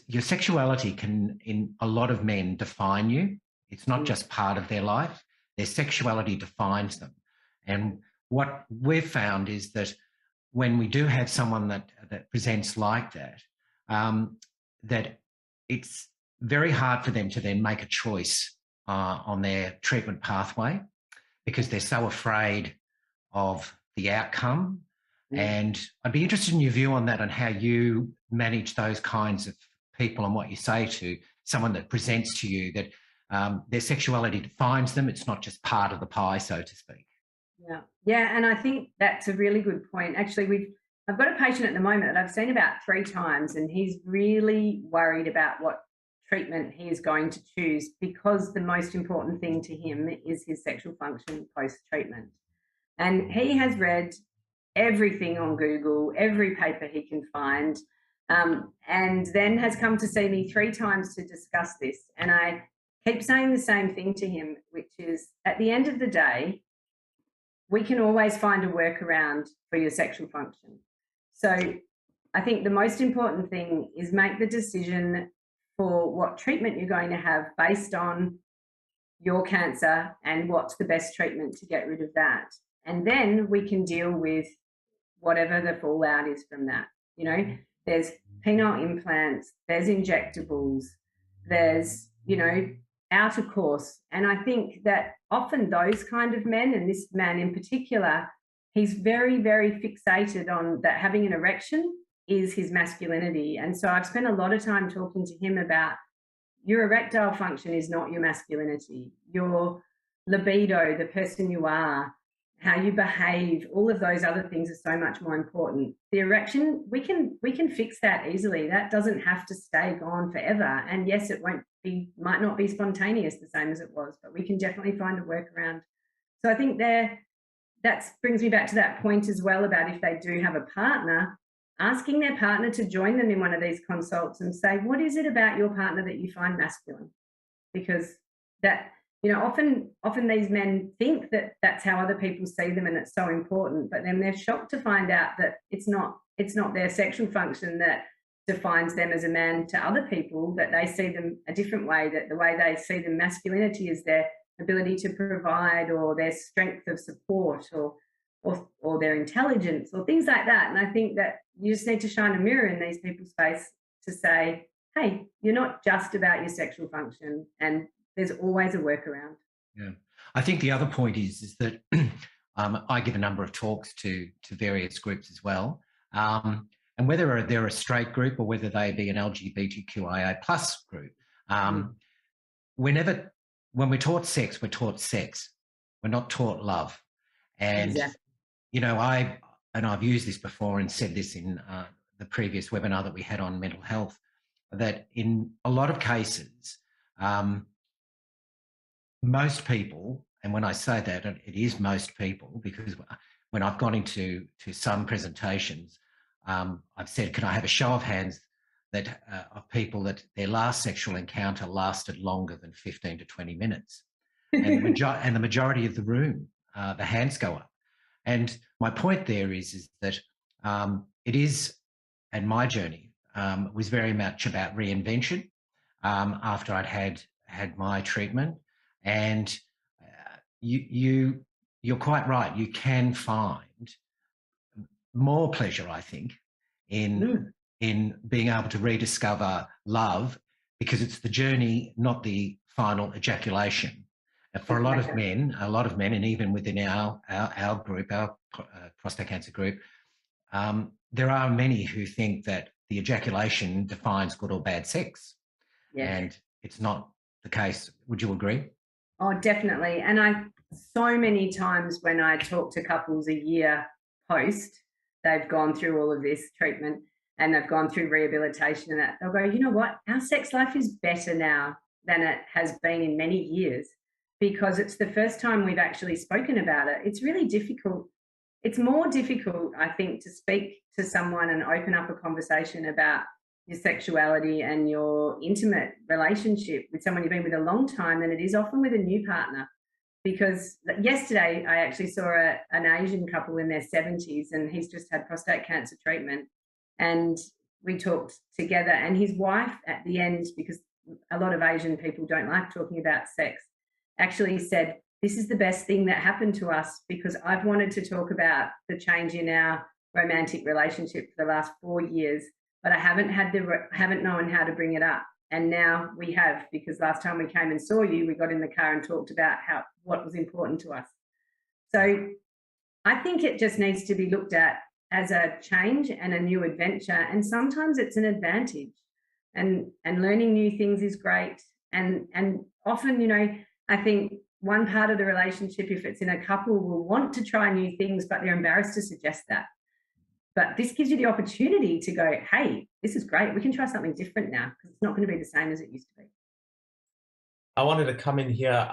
your sexuality can, in a lot of men, define you. It's not just part of their life. Their sexuality defines them. And what we've found is that when we do have someone that presents like that, that it's very hard for them to then make a choice on their treatment pathway, because they're so afraid of the outcome. And I'd be interested in your view on that, and how you manage those kinds of people, and what you say to someone that presents to you that their sexuality defines them. It's not just part of the pie, so to speak.
Yeah, and I think that's a really good point. Actually, I've got a patient at the moment that I've seen about 3 times, and he's really worried about what treatment he is going to choose, because the most important thing to him is his sexual function post-treatment. And he has read everything on Google, every paper he can find, and then has come to see me 3 times to discuss this. And I keep saying the same thing to him, which is, at the end of the day, we can always find a workaround for your sexual function. So I think the most important thing is make the decision for what treatment you're going to have based on your cancer and what's the best treatment to get rid of that. And then we can deal with whatever the fallout is from that. There's penile implants, there's injectables, there's, outer course. And I think that often those kind of men, and this man in particular, he's very, very fixated on that having an erection is his masculinity. And so I've spent a lot of time talking to him about, your erectile function is not your masculinity. Your libido, the person you are, how you behave, all of those other things are so much more important. The erection, we can fix that easily. That doesn't have to stay gone forever. And yes, it might not be spontaneous the same as it was, but we can definitely find a workaround. So I think that brings me back to that point as well, about if they do have a partner, asking their partner to join them in one of these consults and say, what is it about your partner that you find masculine? Because that, often these men think that that's how other people see them and it's so important, but then they're shocked to find out that it's not their sexual function that defines them as a man to other people, that they see them a different way, that the way they see them, masculinity is their ability to provide, or their strength of support, or their intelligence, or things like that. And I think that you just need to shine a mirror in these people's face to say, hey, you're not just about your sexual function, and there's always a workaround.
Yeah. I think the other point is that I give a number of talks to various groups as well. And whether they're a straight group or whether they be an LGBTQIA plus group, when we're taught sex, we're taught sex. We're not taught love. And,
Exactly.
I've used this before and said this in the previous webinar that we had on mental health, that in a lot of cases, most people, and when I say that, it is most people, because when I've gone into some presentations, I've said, can I have a show of hands that of people that their last sexual encounter lasted longer than 15 to 20 minutes? And the majority of the room, the hands go up. And my point there is that it is, and my journey was very much about reinvention after I'd had my treatment. And you're quite right. You can find more pleasure, I think, in being able to rediscover love, because it's the journey, not the final ejaculation. And for a lot of men, and even within our group, our prostate cancer group, there are many who think that the ejaculation defines good or bad sex. Yes. And it's not the case. Would you agree?
Oh, definitely. And so many times when I talk to couples a year post, they've gone through all of this treatment and they've gone through rehabilitation and that, they'll go, you know what, our sex life is better now than it has been in many years, because it's the first time we've actually spoken about it. It's really difficult. It's more difficult, I think, to speak to someone and open up a conversation about your sexuality and your intimate relationship with someone you've been with a long time than it is often with a new partner. Because yesterday I actually saw an Asian couple in their 70s, and he's just had prostate cancer treatment, and we talked together, and his wife at the end, because a lot of Asian people don't like talking about sex, actually said, this is the best thing that happened to us, because I've wanted to talk about the change in our romantic relationship for the last 4 years, but I haven't known how to bring it up. And now we have, because last time we came and saw you, we got in the car and talked about what was important to us. So I think it just needs to be looked at as a change and a new adventure. And sometimes it's an advantage, and learning new things is great. And often, you know, I think one part of the relationship, if it's in a couple, will want to try new things, but they're embarrassed to suggest that. But this gives you the opportunity to go, hey, this is great. We can try something different now, because it's not going to be the same as it used to be.
I wanted to come in here.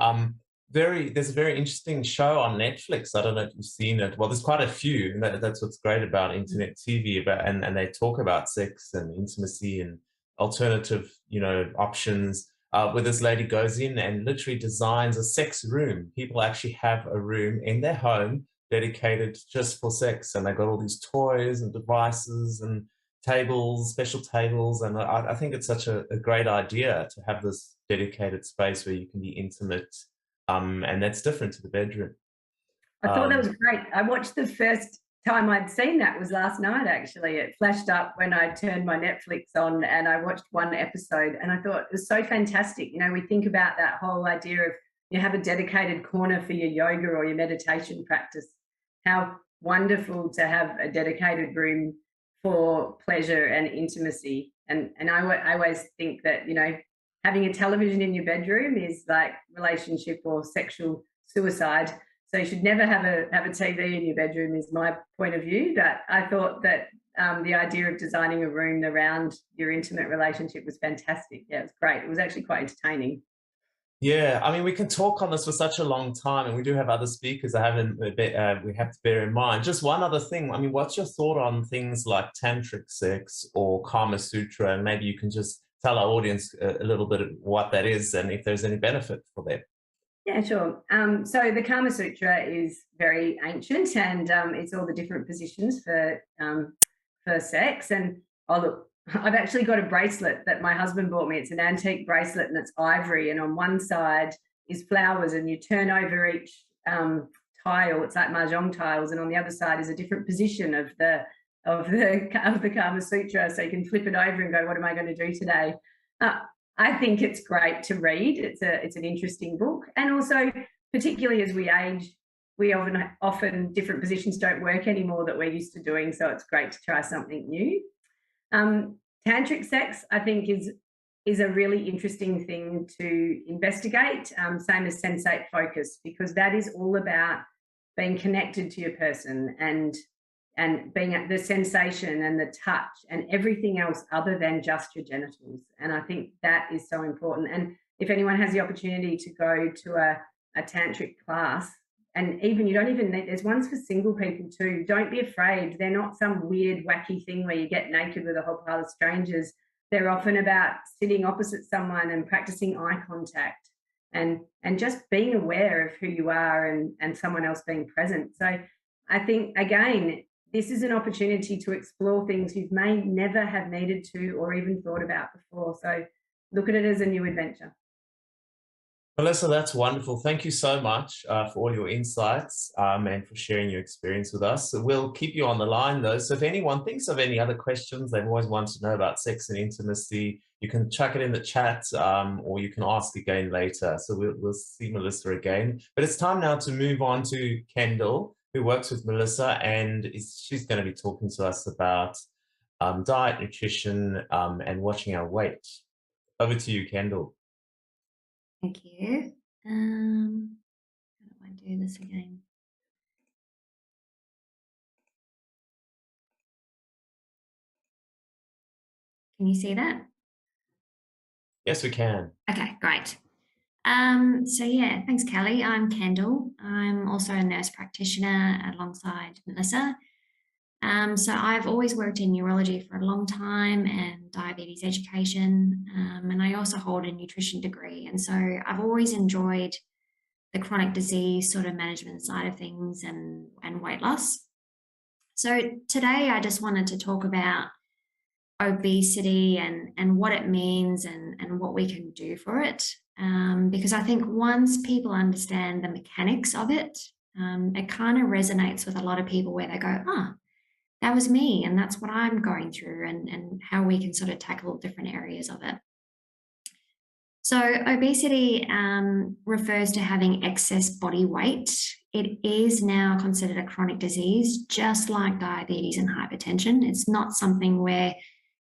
There's a very interesting show on Netflix. I don't know if you've seen it. Well, there's quite a few. And that's what's great about internet TV. And they talk about sex and intimacy and alternative, you know, options. Where this lady goes in and literally designs a sex room. People actually have a room in their home dedicated just for sex, and they've got all these toys and devices and tables, special tables, and I think it's such a great idea to have this dedicated space where you can be intimate, and that's different to the bedroom.
I thought that was great. I watched the first time I'd seen that was last night, actually. It flashed up when I turned my Netflix on, and I watched one episode, and I thought it was so fantastic. You know, we think about that whole idea of you have a dedicated corner for your yoga or your meditation practice. How wonderful to have a dedicated room for pleasure and intimacy. And I always think that, you know, having a television in your bedroom is like relationship or sexual suicide. So you should never have a TV in your bedroom, is my point of view. But I thought that the idea of designing a room around your intimate relationship was fantastic. Yeah, it was great. It was actually quite entertaining.
Yeah, I mean, we can talk on this for such a long time, and we do have other speakers we have to bear in mind. Just one other thing. I mean, what's your thought on things like tantric sex or Kama Sutra? And maybe you can just tell our audience a little bit of what that is and if there's any benefit for them.
Yeah, sure. So the Kama Sutra is very ancient, and it's all the different positions for sex. And look, I've actually got a bracelet that my husband bought me. It's an antique bracelet, and it's ivory, and on one side is flowers, and you turn over each tile. It's like mahjong tiles, and on the other side is a different position of the Kama Sutra, so you can flip it over and go, what am I going to do today? I think it's great to read. It's an interesting book, and also particularly as we age, we often different positions don't work anymore that we're used to doing, so it's great to try something new. Tantric sex, I think, is a really interesting thing to investigate, same as sensate focus, because that is all about being connected to your person and being at the sensation and the touch and everything else other than just your genitals. And I think that is so important. And if anyone has the opportunity to go to a tantric class, and even you don't even need, there's ones for single people too. Don't be afraid. They're not some weird, wacky thing where you get naked with a whole pile of strangers. They're often about sitting opposite someone and practicing eye contact and just being aware of who you are and someone else being present. So I think, again, this is an opportunity to explore things you may never have needed to or even thought about before. So look at it as a new adventure.
Melissa, that's wonderful. Thank you so much for all your insights and for sharing your experience with us. So we'll keep you on the line, though. So if anyone thinks of any other questions they've always wanted to know about sex and intimacy, you can chuck it in the chat or you can ask again later. So we'll see Melissa again. But it's time now to move on to Kendall, who works with Melissa, and she's going to be talking to us about diet, nutrition, and watching our weight. Over to you, Kendall.
Thank you. How do I do this again? Can you see that?
Yes, we can.
Okay, great. So yeah, thanks, Kalli. I'm Kendall. I'm also a nurse practitioner alongside Melissa. So I've always worked in urology for a long time and diabetes education, and I also hold a nutrition degree. And so I've always enjoyed the chronic disease sort of management side of things and weight loss. So today I just wanted to talk about obesity and what it means and what we can do for it. Because I think once people understand the mechanics of it, it kind of resonates with a lot of people where they go, oh, that was me and that's what I'm going through, and how we can sort of tackle different areas of it. So obesity refers to having excess body weight. It is now considered a chronic disease, just like diabetes and hypertension. It's not something where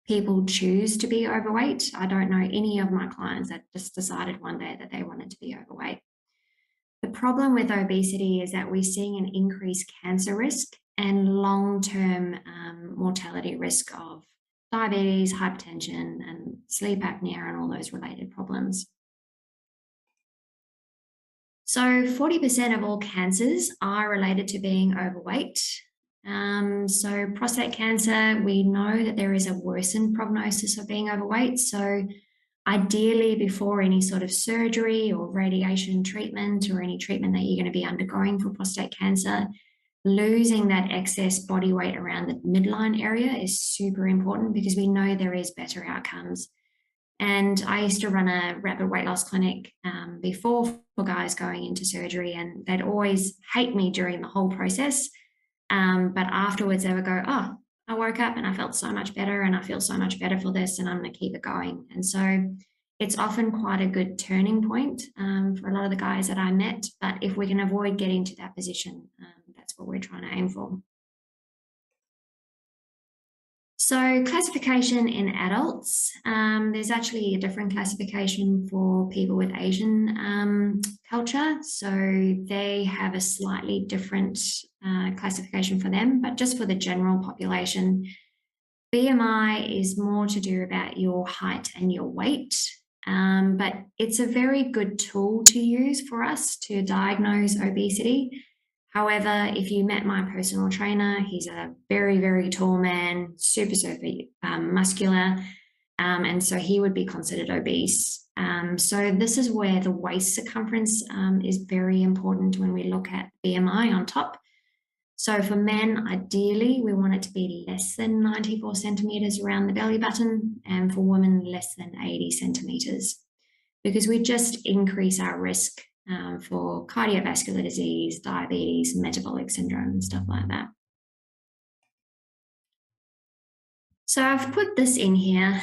people choose to be overweight. I don't know any of my clients that just decided one day that they wanted to be overweight. The problem with obesity is that we're seeing an increased cancer risk and long-term mortality risk of diabetes, hypertension, and sleep apnea, and all those related problems. So 40% of all cancers are related to being overweight. So prostate cancer, we know that there is a worsened prognosis of being overweight. So ideally, before any sort of surgery or radiation treatment or any treatment that you're going to be undergoing for prostate cancer, losing that excess body weight around the midline area is super important, because we know there is better outcomes. And I used to run a rapid weight loss clinic before for guys going into surgery, and they'd always hate me during the whole process. But afterwards they would go, oh, I woke up and I felt so much better, and I feel so much better for this, and I'm going to keep it going. And so it's often quite a good turning point for a lot of the guys that I met. But if we can avoid getting to that position, that's what we're trying to aim for. So classification in adults, there's actually a different classification for people with Asian culture. So they have a slightly different classification for them, but just for the general population, BMI is more to do about your height and your weight. But it's a very good tool to use for us to diagnose obesity. However, if you met my personal trainer, he's a very, very tall man, super muscular, and so he would be considered obese. So this is where the waist circumference is very important when we look at BMI on top. So for men, ideally, we want it to be less than 94 centimeters around the belly button, and for women, less than 80 centimeters, because we just increase our risk for cardiovascular disease, diabetes, metabolic syndrome, and stuff like that. So I've put this in here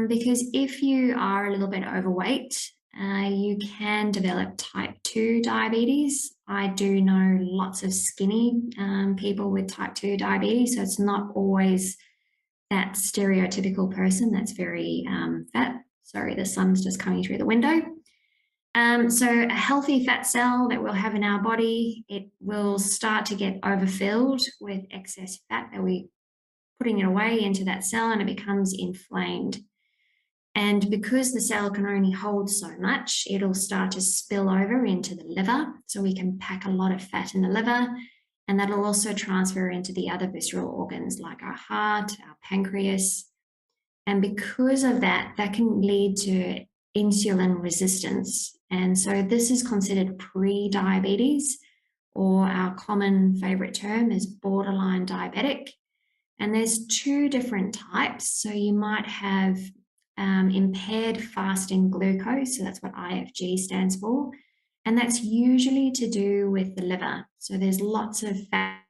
because if you are a little bit overweight, you can develop type 2 diabetes. I do know lots of skinny people with type 2 diabetes, so it's not always that stereotypical person that's very fat. Sorry, the sun's just coming through the window. So a healthy fat cell that we'll have in our body, it will start to get overfilled with excess fat that we're putting it away into that cell, and it becomes inflamed. And because the cell can only hold so much, it'll start to spill over into the liver. So we can pack a lot of fat in the liver, and that'll also transfer into the other visceral organs like our heart, our pancreas. And because of that, that can lead to insulin resistance. And so this is considered pre-diabetes, or our common favorite term is borderline diabetic. And there's two different types. So you might have impaired fasting glucose. So that's what IFG stands for. And that's usually to do with the liver. So there's lots of fat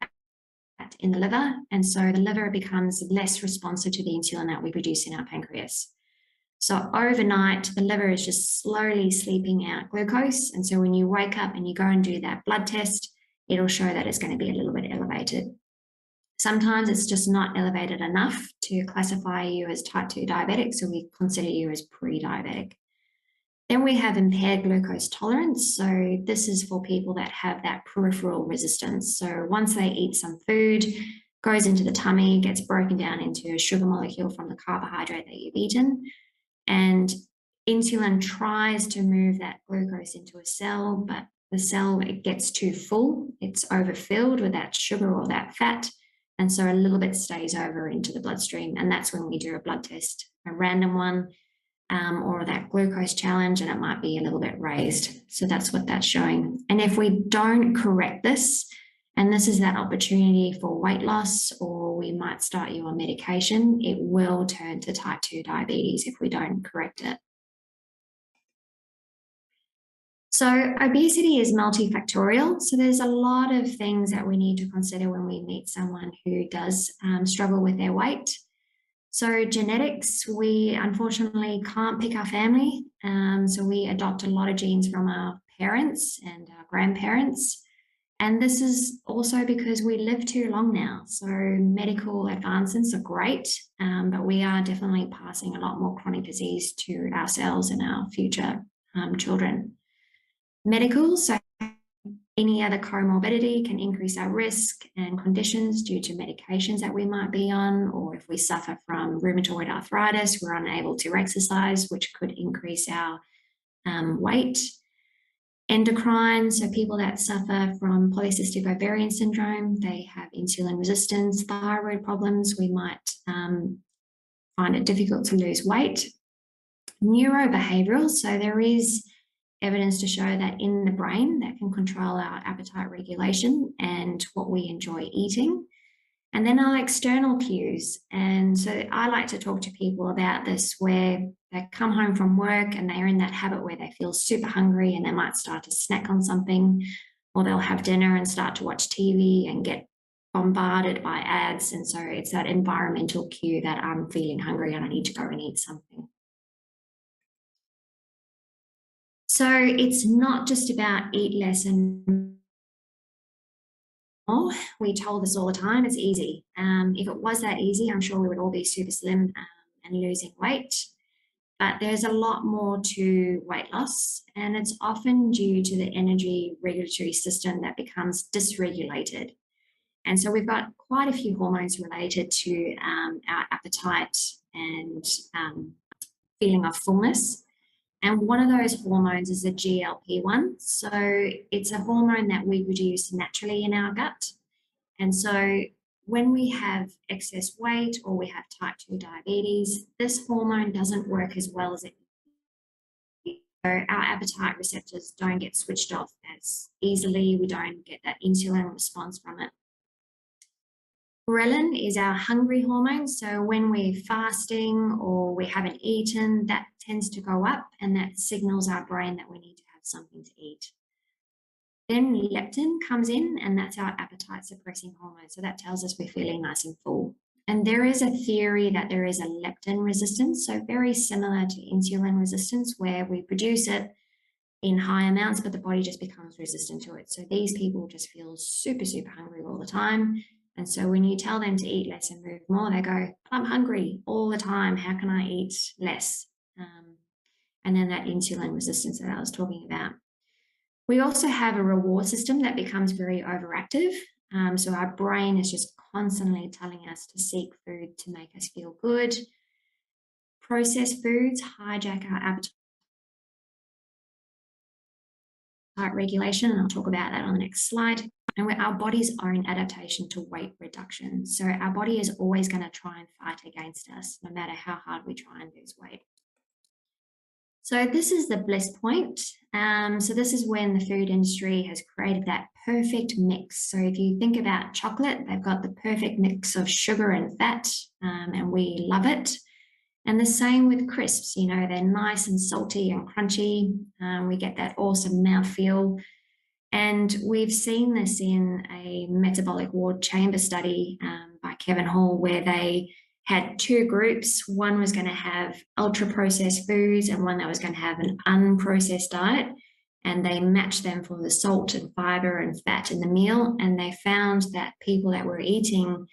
in the liver. And so the liver becomes less responsive to the insulin that we produce in our pancreas. So overnight, the liver is just slowly sleeping out glucose. And so when you wake up and you go and do that blood test, it'll show that it's going to be a little bit elevated. Sometimes it's just not elevated enough to classify you as type 2 diabetic, so we consider you as pre-diabetic. Then we have impaired glucose tolerance. So this is for people that have that peripheral resistance. So once they eat some food, goes into the tummy, gets broken down into a sugar molecule from the carbohydrate that you've eaten, and insulin tries to move that glucose into a cell, but the cell, it gets too full. It's overfilled with that sugar or that fat. And so a little bit stays over into the bloodstream. And that's when we do a blood test, a random one, or that glucose challenge, and it might be a little bit raised. So that's what that's showing. And if we don't correct this, and this is that opportunity for weight loss, or we might start you on medication, it will turn to type 2 diabetes if we don't correct it. So obesity is multifactorial. So there's a lot of things that we need to consider when we meet someone who does struggle with their weight. So genetics, we unfortunately can't pick our family. So we adopt a lot of genes from our parents and our grandparents. And this is also because we live too long now. So medical advancements are great, but we are definitely passing a lot more chronic disease to ourselves and our future children. Medical, so any other comorbidity can increase our risk and conditions due to medications that we might be on, or if we suffer from rheumatoid arthritis, we're unable to exercise, which could increase our weight. Endocrine, so people that suffer from polycystic ovarian syndrome, they have insulin resistance, thyroid problems, we might find it difficult to lose weight. Neurobehavioral, so there is evidence to show that in the brain that can control our appetite regulation and what we enjoy eating. And then our external cues. And so I like to talk to people about this, where they come home from work and they're in that habit where they feel super hungry and they might start to snack on something, or they'll have dinner and start to watch TV and get bombarded by ads. And so it's that environmental cue that I'm feeling hungry and I need to go and eat something. So it's not just about eat less and more. We told this all the time, it's easy. If it was that easy, I'm sure we would all be super slim and losing weight. But there's a lot more to weight loss, and it's often due to the energy regulatory system that becomes dysregulated. And so we've got quite a few hormones related to our appetite and feeling of fullness. And one of those hormones is a GLP-1. So it's a hormone that we produce naturally in our gut. And so when we have excess weight or we have type 2 diabetes, this hormone doesn't work as well as it needs. So our appetite receptors don't get switched off as easily. We don't get that insulin response from it. Ghrelin is our hungry hormone. So when we're fasting or we haven't eaten, that tends to go up, and that signals our brain that we need to have something to eat. Then leptin comes in, and that's our appetite suppressing hormone. So that tells us we're feeling nice and full. And there is a theory that there is a leptin resistance, so very similar to insulin resistance, where we produce it in high amounts, but the body just becomes resistant to it. So these people just feel super, super hungry all the time. And so when you tell them to eat less and move more, they go, I'm hungry all the time. How can I eat less? And then that insulin resistance that I was talking about. We also have a reward system that becomes very overactive. So our brain is just constantly telling us to seek food to make us feel good. Processed foods hijack our appetite regulation, and I'll talk about that on the next slide. And we're our body's own adaptation to weight reduction. So our body is always going to try and fight against us, no matter how hard we try and lose weight. So this is the bliss point. So this is when the food industry has created that perfect mix. So if you think about chocolate, they've got the perfect mix of sugar and fat, and we love it. And the same with crisps, you know, they're nice and salty and crunchy. We get that awesome mouthfeel. And we've seen this in a metabolic ward chamber study by Kevin Hall, where they had two groups. One was going to have ultra-processed foods and one that was going to have an unprocessed diet. And they matched them for the salt and fiber and fat in the meal. And they found that people that were eating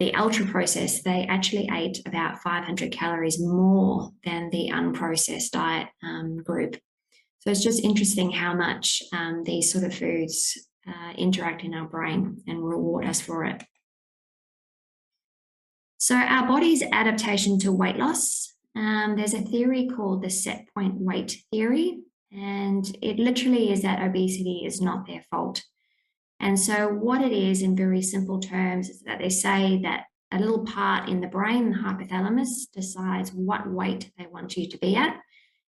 the ultra-processed, they actually ate about 500 calories more than the unprocessed diet group. So it's just interesting how much these sort of foods interact in our brain and reward us for it. So our body's adaptation to weight loss, there's a theory called the set point weight theory, and it literally is that obesity is not their fault. And so what it is in very simple terms is that they say that a little part in the brain, the hypothalamus, decides what weight they want you to be at.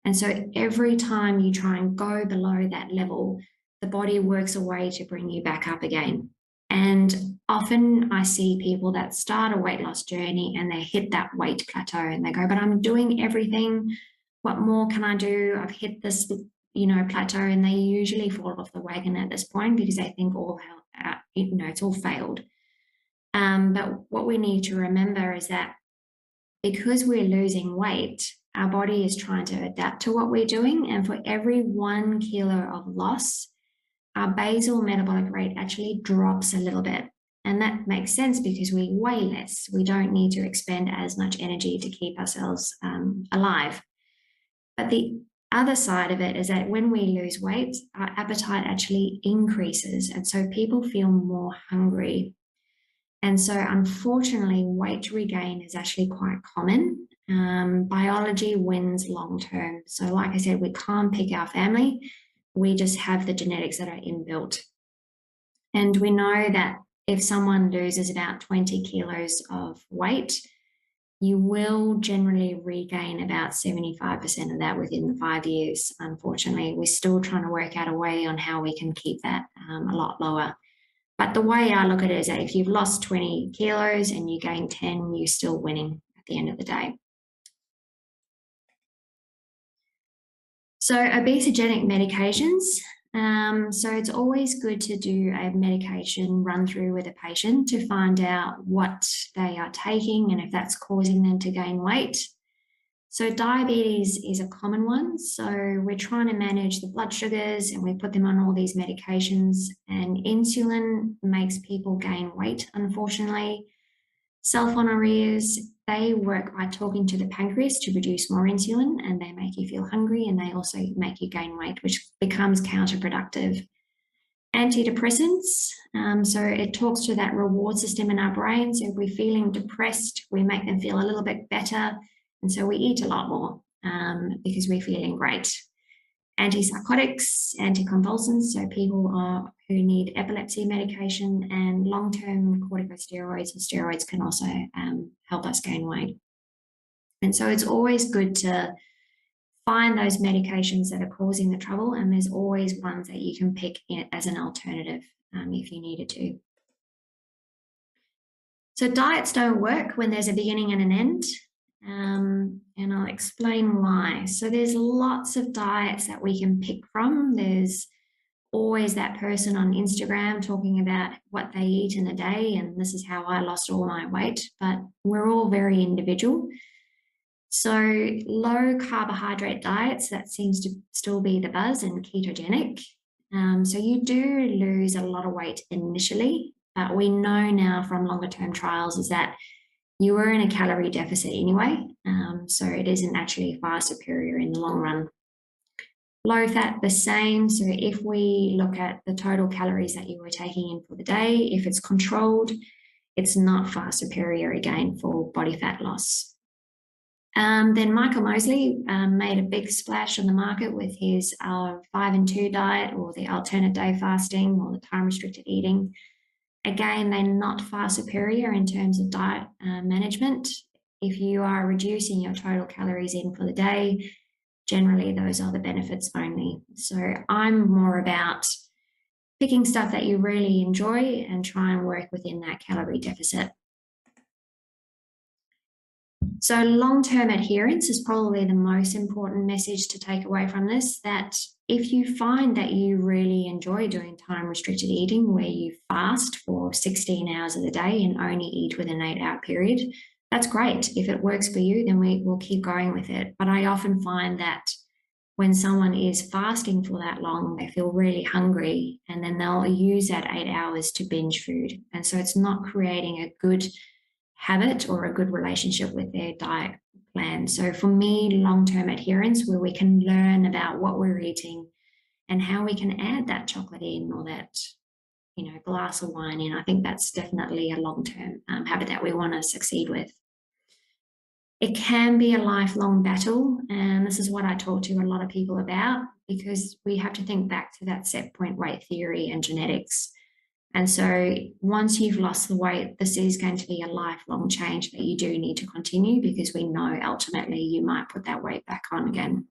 And so every time you try and go below that level, the body works a way to bring you back up again. And often I see people that start a weight loss journey and they hit that weight plateau and they go, but I'm doing everything. What more can I do? I've hit this, you know, plateau, and they usually fall off the wagon at this point because they think it's all failed. But what we need to remember is that because we're losing weight, our body is trying to adapt to what we're doing. And for every 1 kilo of loss, our basal metabolic rate actually drops a little bit. And that makes sense because we weigh less. We don't need to expend as much energy to keep ourselves alive. But the other side of it is that when we lose weight, our appetite actually increases. And so people feel more hungry. And so unfortunately, weight regain is actually quite common. Biology wins long term. So like I said, we can't pick our family. We just have the genetics that are inbuilt. And we know that if someone loses about 20 kilos of weight, you will generally regain about 75% of that within the 5 years. Unfortunately, we're still trying to work out a way on how we can keep that a lot lower. But the way I look at it is that if you've lost 20 kilos and you gain 10, you're still winning at the end of the day. So obesogenic medications. So it's always good to do a medication run through with a patient to find out what they are taking and if that's causing them to gain weight. So diabetes is a common one. So we're trying to manage the blood sugars and we put them on all these medications, and insulin makes people gain weight, unfortunately. Sulfonylureas, they work by talking to the pancreas to produce more insulin, and they make you feel hungry, and they also make you gain weight, which becomes counterproductive. Antidepressants, so it talks to that reward system in our brain. So if we're feeling depressed, we make them feel a little bit better, and so we eat a lot more because we're feeling great. Antipsychotics, anticonvulsants, so people who need epilepsy medication, and long-term corticosteroids and steroids can also help us gain weight. And so it's always good to find those medications that are causing the trouble, and there's always ones that you can pick as an alternative if you needed to. So diets don't work when there's a beginning and an end. And I'll explain why. So there's lots of diets that we can pick from. There's always that person on Instagram talking about what they eat in a day, and this is how I lost all my weight, but we're all very individual. So low carbohydrate diets, that seems to still be the buzz, and ketogenic. So you do lose a lot of weight initially, but we know now from longer term trials is that you were in a calorie deficit anyway, so it isn't actually far superior in the long run. Low fat, the same. So if we look at the total calories that you were taking in for the day, if it's controlled, it's not far superior again for body fat loss. Then Michael Mosley made a big splash on the market with his 5 and 2 diet, or the alternate day fasting, or the time restricted eating. Again, they're not far superior in terms of diet management. If you are reducing your total calories in for the day, generally those are the benefits only. So I'm more about picking stuff that you really enjoy and try and work within that calorie deficit. So long-term adherence is probably the most important message to take away from this, that if you find that you really enjoy doing time-restricted eating, where you fast for 16 hours of the day and only eat within an 8-hour period, that's great. If it works for you, then we will keep going with it. But I often find that when someone is fasting for that long, they feel really hungry, and then they'll use that 8 hours to binge food. And so it's not creating a good habit or a good relationship with their diet plan. So for me, long-term adherence, where we can learn about what we're eating and how we can add that chocolate in, or that, glass of wine in, I think that's definitely a long-term habit that we want to succeed with. It can be a lifelong battle, and this is what I talk to a lot of people about, because we have to think back to that set point weight theory and genetics. And so once you've lost the weight, this is going to be a lifelong change that you do need to continue, because we know ultimately you might put that weight back on again.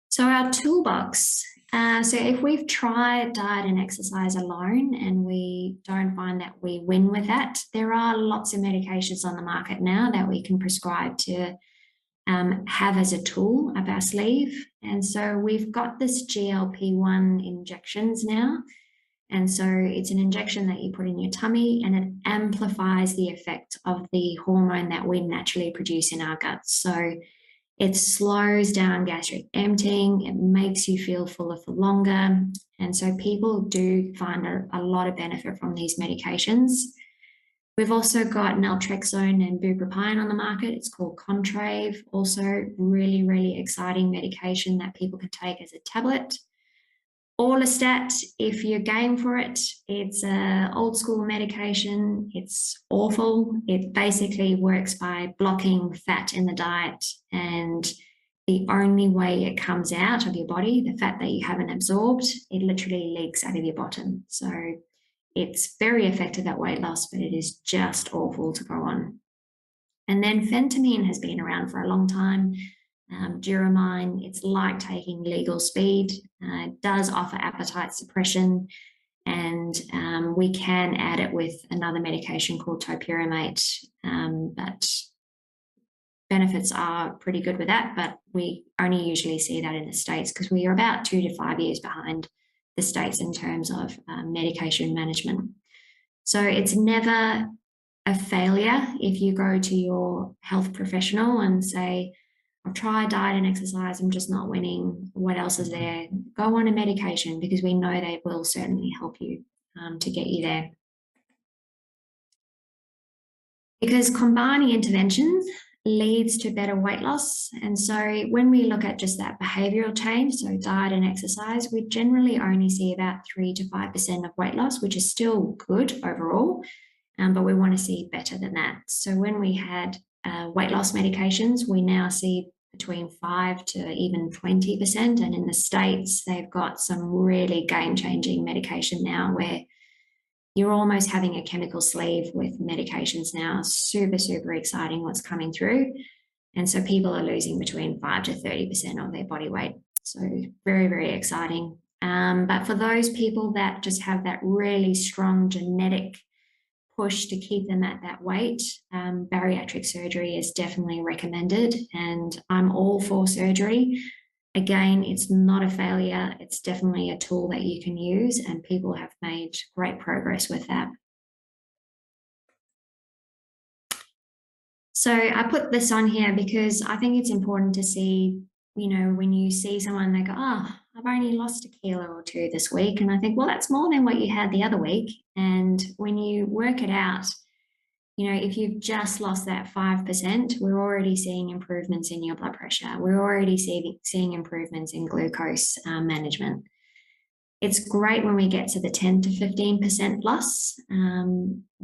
So our toolbox, so if we've tried diet and exercise alone and we don't find that we win with that, there are lots of medications on the market now that we can prescribe to have as a tool up our sleeve. And so we've got this GLP-1 injections now. And so it's an injection that you put in your tummy, and it amplifies the effect of the hormone that we naturally produce in our guts. So it slows down gastric emptying, it makes you feel fuller for longer. And so people do find a lot of benefit from these medications. We've also got naltrexone and bupropion on the market. It's called Contrave, also really, really exciting medication that people can take as a tablet. Orlistat, if you're game for it, it's an old school medication. It's awful. It basically works by blocking fat in the diet, and the only way it comes out of your body, the fat that you haven't absorbed, it literally leaks out of your bottom. So it's very effective at weight loss, but it is just awful to go on. And then phentermine has been around for a long time. Duramine, it's like taking legal speed. It does offer appetite suppression, and we can add it with another medication called topiramate, but benefits are pretty good with that, but we only usually see that in the States because we are about 2 to 5 years behind the States in terms of medication management. So it's never a failure if you go to your health professional and say, I've tried diet and exercise, I'm just not winning. What else is there? Go on a medication, because we know they will certainly help you to get you there. Because combining interventions leads to better weight loss. And so when we look at just that behavioral change, so diet and exercise, we generally only see about 3 to 5% of weight loss, which is still good overall, but we want to see better than that. So when we had weight loss medications, we now see between 5 to even 20%. And in the States, they've got some really game-changing medication now where you're almost having a chemical sleeve with medications now. Super, super exciting what's coming through. And so people are losing between 5 to 30% of their body weight. So very, very exciting. But for those people that just have that really strong genetic push to keep them at that weight, bariatric surgery is definitely recommended, and I'm all for surgery. Again, it's not a failure. It's definitely a tool that you can use, and people have made great progress with that. So I put this on here because I think it's important to see, when you see someone, they go, oh, I've only lost 1 kilo or 2 this week. And I think, well, that's more than what you had the other week. And when you work it out, if you've just lost that 5%, we're already seeing improvements in your blood pressure. We're already seeing improvements in glucose management. It's great when we get to the 10 to 15% loss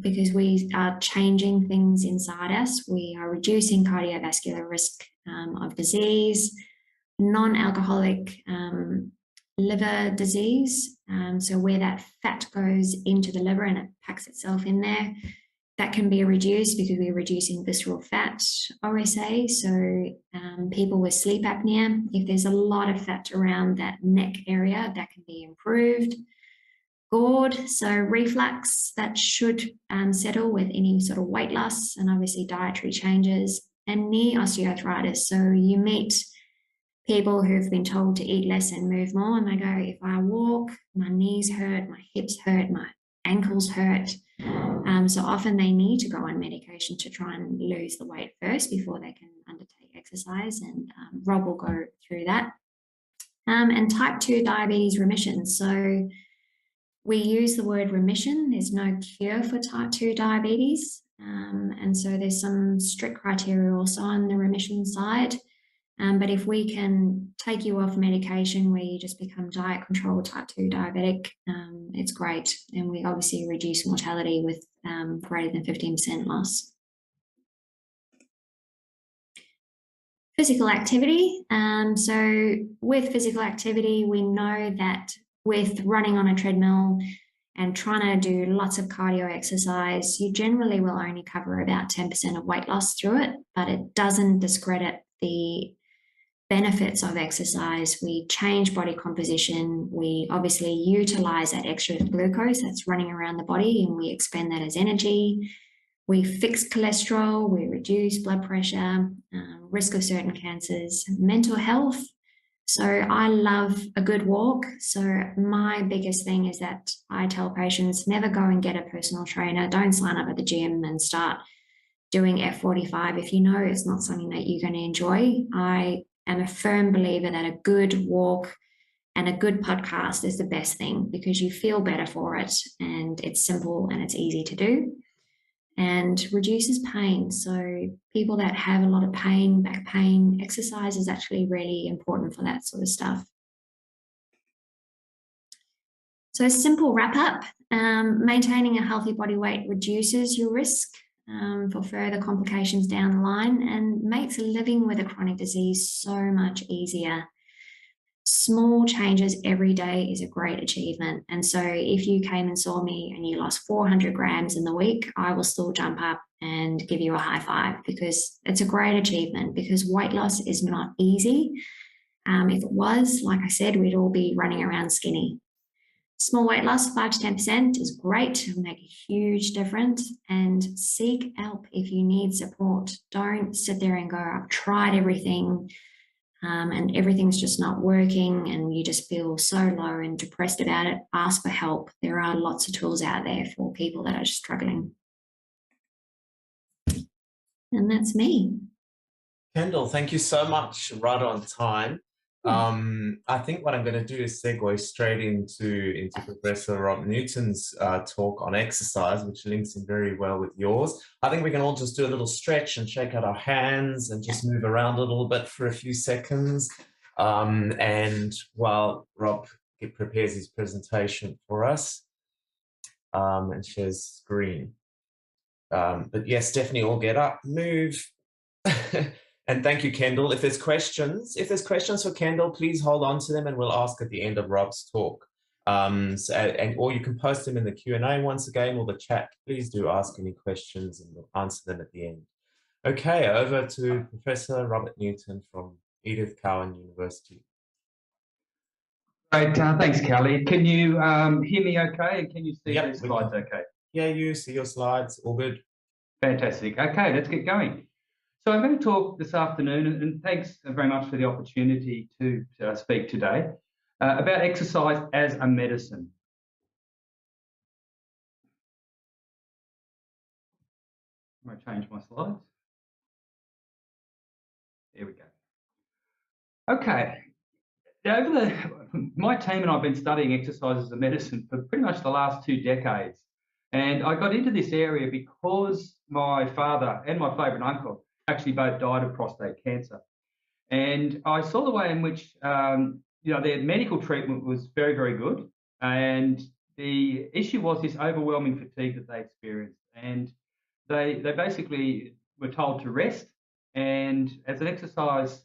because we are changing things inside us. We are reducing cardiovascular risk of disease, non-alcoholic liver disease. So where that fat goes into the liver and it packs itself in there, that can be reduced because we're reducing visceral fat, OSA. So people with sleep apnea, if there's a lot of fat around that neck area, that can be improved. GORD, so reflux, that should settle with any sort of weight loss and obviously dietary changes, and knee osteoarthritis. So you meet people who've been told to eat less and move more, and they go, if I walk, my knees hurt, my hips hurt, my ankles hurt. So often they need to go on medication to try and lose the weight first before they can undertake exercise, and Rob will go through that. And type 2 diabetes remission. So we use the word remission. There's no cure for type 2 diabetes. And so there's some strict criteria also on the remission side. But if we can take you off medication where you just become diet controlled type 2 diabetic, it's great. And we obviously reduce mortality with greater than 15% loss. Physical activity. So with physical activity, we know that with running on a treadmill and trying to do lots of cardio exercise, you generally will only cover about 10% of weight loss through it, but it doesn't discredit the benefits of exercise. We change body composition. We obviously utilize that extra glucose that's running around the body, and we expend that as energy. We fix cholesterol, we reduce blood pressure, risk of certain cancers, mental health. So I love a good walk. So my biggest thing is that I tell patients, never go and get a personal trainer. Don't sign up at the gym and start doing F45 if you know it's not something that you're going to enjoy. I am a firm believer that a good walk and a good podcast is the best thing, because you feel better for it, and it's simple and it's easy to do, and reduces pain. So people that have a lot of pain, back pain, exercise is actually really important for that sort of stuff. So a simple wrap up, maintaining a healthy body weight reduces your risk for further complications down the line, and makes living with a chronic disease so much easier. Small changes every day is a great achievement. And so if you came and saw me and you lost 400 grams in the week, I will still jump up and give you a high five, because it's a great achievement, because weight loss is not easy. If it was, like I said, we'd all be running around skinny. Small weight loss, 5 to 10% is great. It'll make a huge difference. And seek help if you need support. Don't sit there and go, I've tried everything and everything's just not working, and you just feel so low and depressed about it. Ask for help. There are lots of tools out there for people that are struggling. And that's me.
Kendall, thank you so much. Right on time. I think what I'm going to do is segue straight into Professor Rob Newton's talk on exercise, which links in very well with yours. I think we can all just do a little stretch and shake out our hands and just move around a little bit for a few seconds. And while Rob prepares his presentation for us and shares screen. But yes, definitely all get up, move. And thank you, Kendall. If there's questions for Kendall, please hold on to them and we'll ask at the end of Rob's talk. Or you can post them in the Q&A once again, or the chat. Please do ask any questions and we'll answer them at the end. Okay, over to Professor Robert Newton from Edith Cowan University.
Great, thanks, Kalli. Can you hear me okay? And can you see the slides okay?
Yeah, you see your slides, all good.
Fantastic. Okay, let's get going. So I'm going to talk this afternoon, and thanks very much for the opportunity to speak today, about exercise as a medicine. I'm going to change my slides. There we go. Okay. My team and I have been studying exercise as a medicine for pretty much the last 2 decades. And I got into this area because my father and my favourite uncle actually both died of prostate cancer. And I saw the way in which, their medical treatment was very, very good. And the issue was this overwhelming fatigue that they experienced. And they basically were told to rest. And as an exercise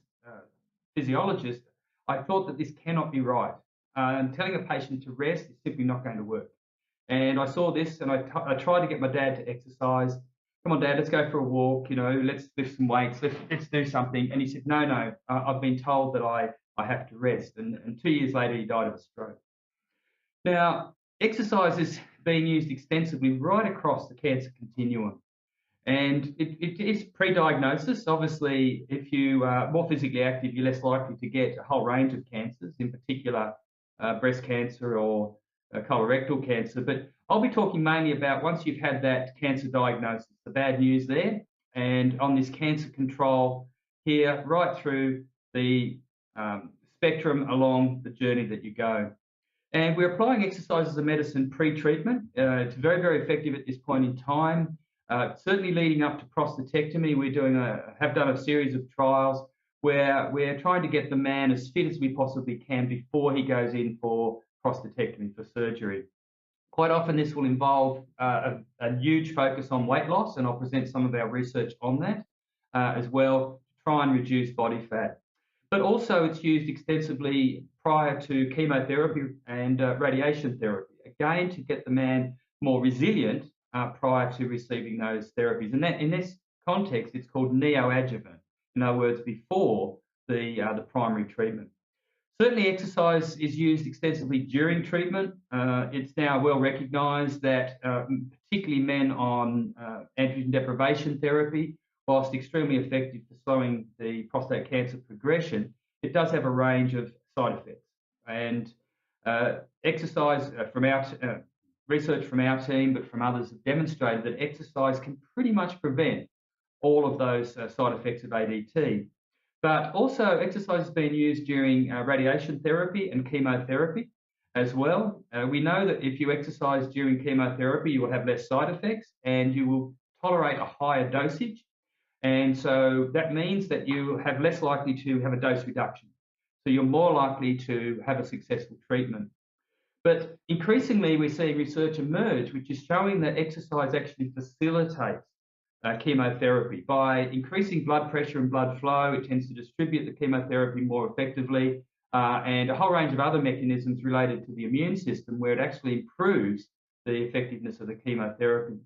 physiologist, I thought that this cannot be right. Telling a patient to rest is simply not going to work. And I saw this, and I tried to get my dad to exercise. Come on, Dad, let's go for a walk, let's lift some weights, let's do something. And he said, no, I've been told that I have to rest. And 2 years later, he died of a stroke. Now, exercise is being used extensively right across the cancer continuum. And it is pre-diagnosis. Obviously, if you are more physically active, you're less likely to get a whole range of cancers, in particular breast cancer or colorectal cancer. But I'll be talking mainly about once you've had that cancer diagnosis, the bad news there, and on this cancer control here, right through the spectrum along the journey that you go. And we're applying exercise as a medicine pre-treatment. It's very, very effective at this point in time. Certainly leading up to prostatectomy, we have done a series of trials where we're trying to get the man as fit as we possibly can before he goes in for prostatectomy, for surgery. Quite often this will involve a huge focus on weight loss, and I'll present some of our research on that as well, to try and reduce body fat. But also it's used extensively prior to chemotherapy and radiation therapy, again to get the man more resilient prior to receiving those therapies. And that, in this context, it's called neoadjuvant. In other words, before the primary treatment. Certainly exercise is used extensively during treatment. It's now well recognised that particularly men on androgen deprivation therapy, whilst extremely effective for slowing the prostate cancer progression, it does have a range of side effects. And exercise from our research from our team, but from others, have demonstrated that exercise can pretty much prevent all of those side effects of ADT. But also exercise is being used during radiation therapy and chemotherapy as well. We know that if you exercise during chemotherapy, you will have less side effects and you will tolerate a higher dosage. And so that means that you have less likely to have a dose reduction. So you're more likely to have a successful treatment. But increasingly, we're seeing research emerge, which is showing that exercise actually facilitates chemotherapy. By increasing blood pressure and blood flow, it tends to distribute the chemotherapy more effectively, and a whole range of other mechanisms related to the immune system where it actually improves the effectiveness of the chemotherapy.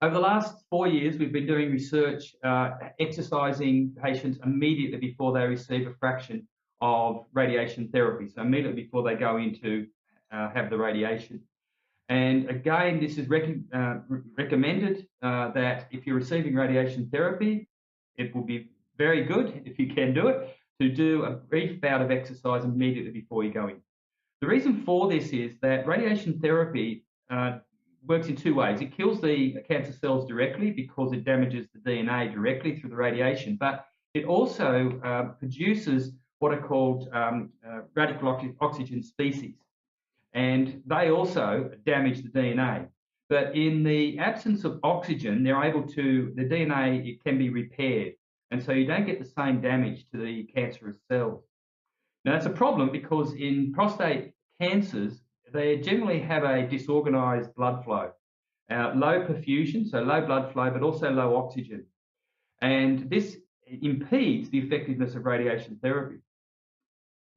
Over the last 4 years, we've been doing research exercising patients immediately before they receive a fraction of radiation therapy, so immediately before they go in to have the radiation. And again, this is recommended that if you're receiving radiation therapy, it will be very good, if you can do it, to do a brief bout of exercise immediately before you go in. The reason for this is that radiation therapy works in two ways. It kills the cancer cells directly because it damages the DNA directly through the radiation, but it also produces what are called radical oxygen species, and they also damage the DNA. But in the absence of oxygen, they're able to, the DNA, it can be repaired, and so you don't get the same damage to the cancerous cells. Now that's a problem because in prostate cancers, they generally have a disorganized blood flow, low perfusion, so low blood flow, but also low oxygen. And this impedes the effectiveness of radiation therapy.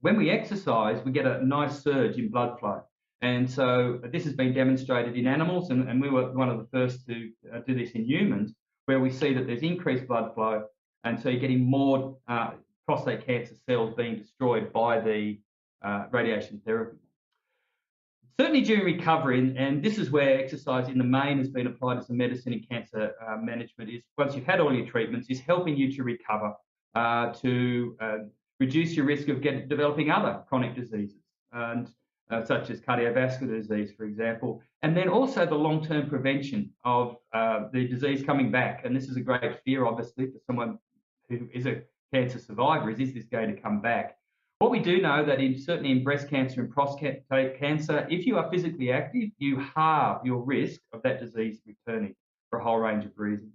When we exercise, we get a nice surge in blood flow. And so this has been demonstrated in animals, and we were one of the first to do this in humans, where we see that there's increased blood flow, and so you're getting more prostate cancer cells being destroyed by the radiation therapy. Certainly during recovery, and this is where exercise in the main has been applied as a medicine in cancer management, is once you've had all your treatments, is helping you to recover, to reduce your risk of developing other chronic diseases, and such as cardiovascular disease, for example, and then also the long-term prevention of the disease coming back. And this is a great fear, obviously, for someone who is a cancer survivor, is this going to come back? What we do know that certainly in breast cancer and prostate cancer, if you are physically active, you halve your risk of that disease returning for a whole range of reasons.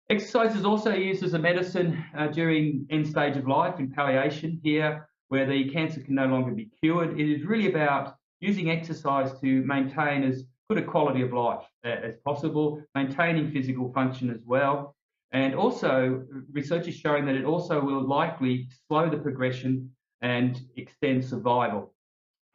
Exercise is also used as a medicine during end stage of life in palliation here, where the cancer can no longer be cured. It is really about using exercise to maintain as good a quality of life as possible, maintaining physical function as well. And also, research is showing that it also will likely slow the progression and extend survival.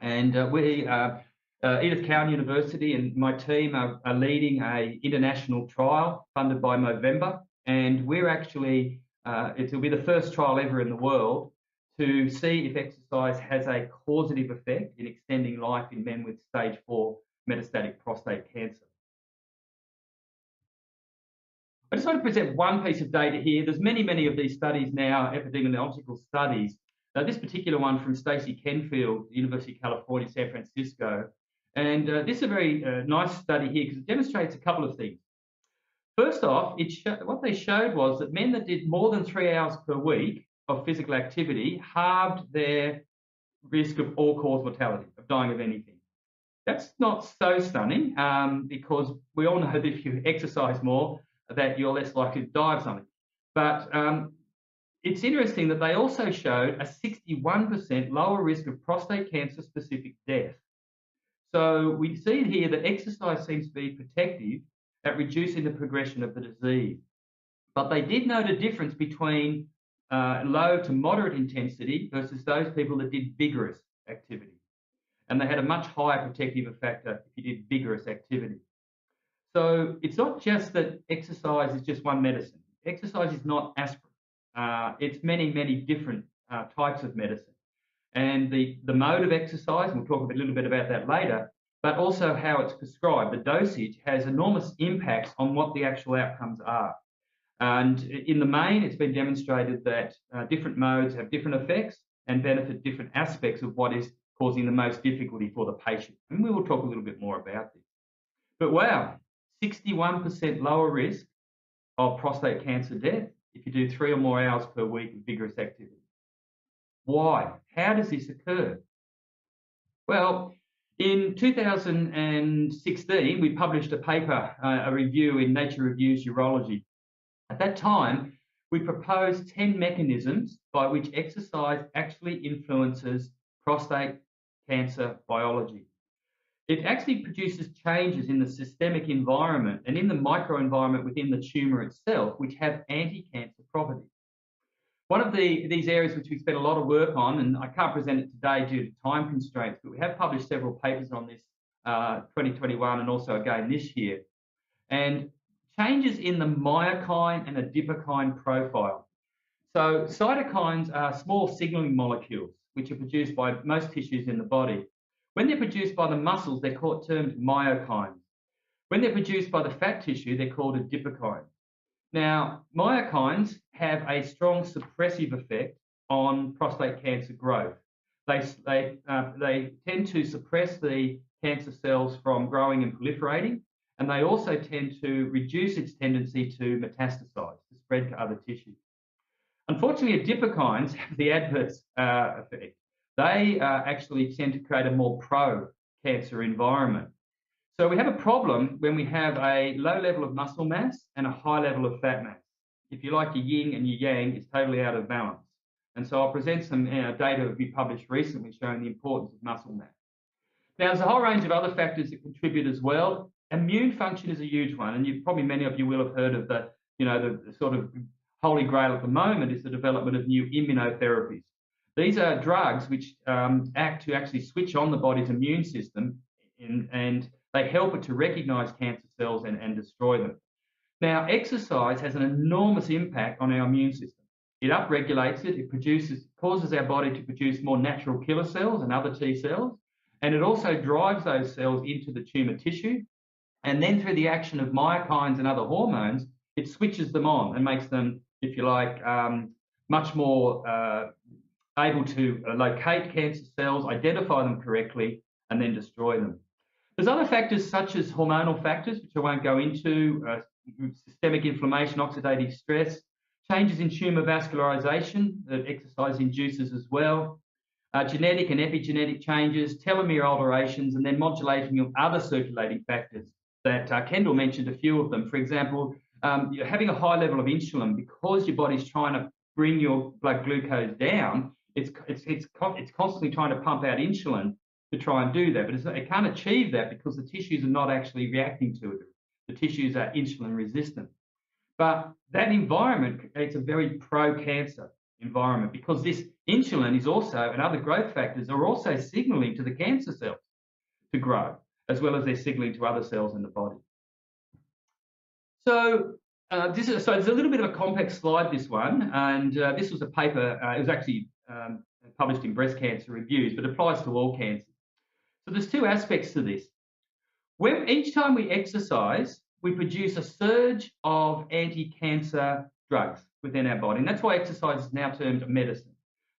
And Edith Cowan University and my team are leading an international trial funded by Movember. And we're actually, it will be the first trial ever in the world to see if exercise has a causative effect in extending life in men with stage 4 metastatic prostate cancer. I just want to present one piece of data here. There's many of these studies now, epidemiological studies. This particular one from Stacey Kenfield, University of California, San Francisco. And this is a very nice study here because it demonstrates a couple of things. First off, what they showed was that men that did more than 3 hours per week of physical activity halved their risk of all-cause mortality, of dying of anything. That's not so stunning because we all know that if you exercise more, that you're less likely to die of something. But it's interesting that they also showed a 61% lower risk of prostate cancer-specific death. So we see here that exercise seems to be protective at reducing the progression of the disease. But they did note a difference between low to moderate intensity versus those people that did vigorous activity. And they had a much higher protective factor if you did vigorous activity. So it's not just that exercise is just one medicine. Exercise is not aspirin. It's many different types of medicine. And the mode of exercise, and we'll talk a little bit about that later, but also how it's prescribed. The dosage has enormous impacts on what the actual outcomes are. And in the main, it's been demonstrated that different modes have different effects and benefit different aspects of what is causing the most difficulty for the patient. And we will talk a little bit more about this. But wow, 61% lower risk of prostate cancer death if you do 3 or more hours per week of vigorous activity. Why? How does this occur? Well, in 2016, we published a paper, a review in Nature Reviews Urology. At that time, we proposed 10 mechanisms by which exercise actually influences prostate cancer biology. It actually produces changes in the systemic environment and in the microenvironment within the tumour itself, which have anti-cancer properties. One of these areas which we spent a lot of work on, and I can't present it today due to time constraints, but we have published several papers on this 2021 and also again this year, and changes in the myokine and adipokine profile. So cytokines are small signalling molecules which are produced by most tissues in the body. When they're produced by the muscles, they're termed myokines. When they're produced by the fat tissue, they're called adipokines. Now, myokines have a strong suppressive effect on prostate cancer growth. They tend to suppress the cancer cells from growing and proliferating, and they also tend to reduce its tendency to metastasize, to spread to other tissues. Unfortunately, adipokines have the adverse effect. They actually tend to create a more pro-cancer environment. So we have a problem when we have a low level of muscle mass and a high level of fat mass. If you like, your yin and your yang is totally out of balance. And so I'll present some data that we published recently showing the importance of muscle mass. Now, there's a whole range of other factors that contribute as well. Immune function is a huge one, and many of you will have heard of the sort of holy grail at the moment is the development of new immunotherapies. These are drugs which act to actually switch on the body's immune system and they help it to recognize cancer cells and destroy them. Now, exercise has an enormous impact on our immune system. It upregulates it, causes our body to produce more natural killer cells and other T cells, and it also drives those cells into the tumor tissue. And then through the action of myokines and other hormones, it switches them on and makes them, if you like, much more able to locate cancer cells, identify them correctly, and then destroy them. There's other factors such as hormonal factors, which I won't go into, systemic inflammation, oxidative stress, changes in tumour vascularization that exercise induces as well, genetic and epigenetic changes, telomere alterations, and then modulating of other circulating factors that Kendall mentioned a few of them. For example, you're having a high level of insulin because your body's trying to bring your blood glucose down. It's constantly trying to pump out insulin to try and do that, but it can't achieve that because the tissues are not actually reacting to it. The tissues are insulin resistant. But that environment creates a very pro-cancer environment because this insulin is also, and other growth factors are also signaling to the cancer cells to grow, as well as they're signaling to other cells in the body. So there's a little bit of a complex slide, this one, and this was a paper, it was actually published in Breast Cancer Reviews, but applies to all cancers. So there's two aspects to this. Each time we exercise, we produce a surge of anti-cancer drugs within our body, and that's why exercise is now termed a medicine.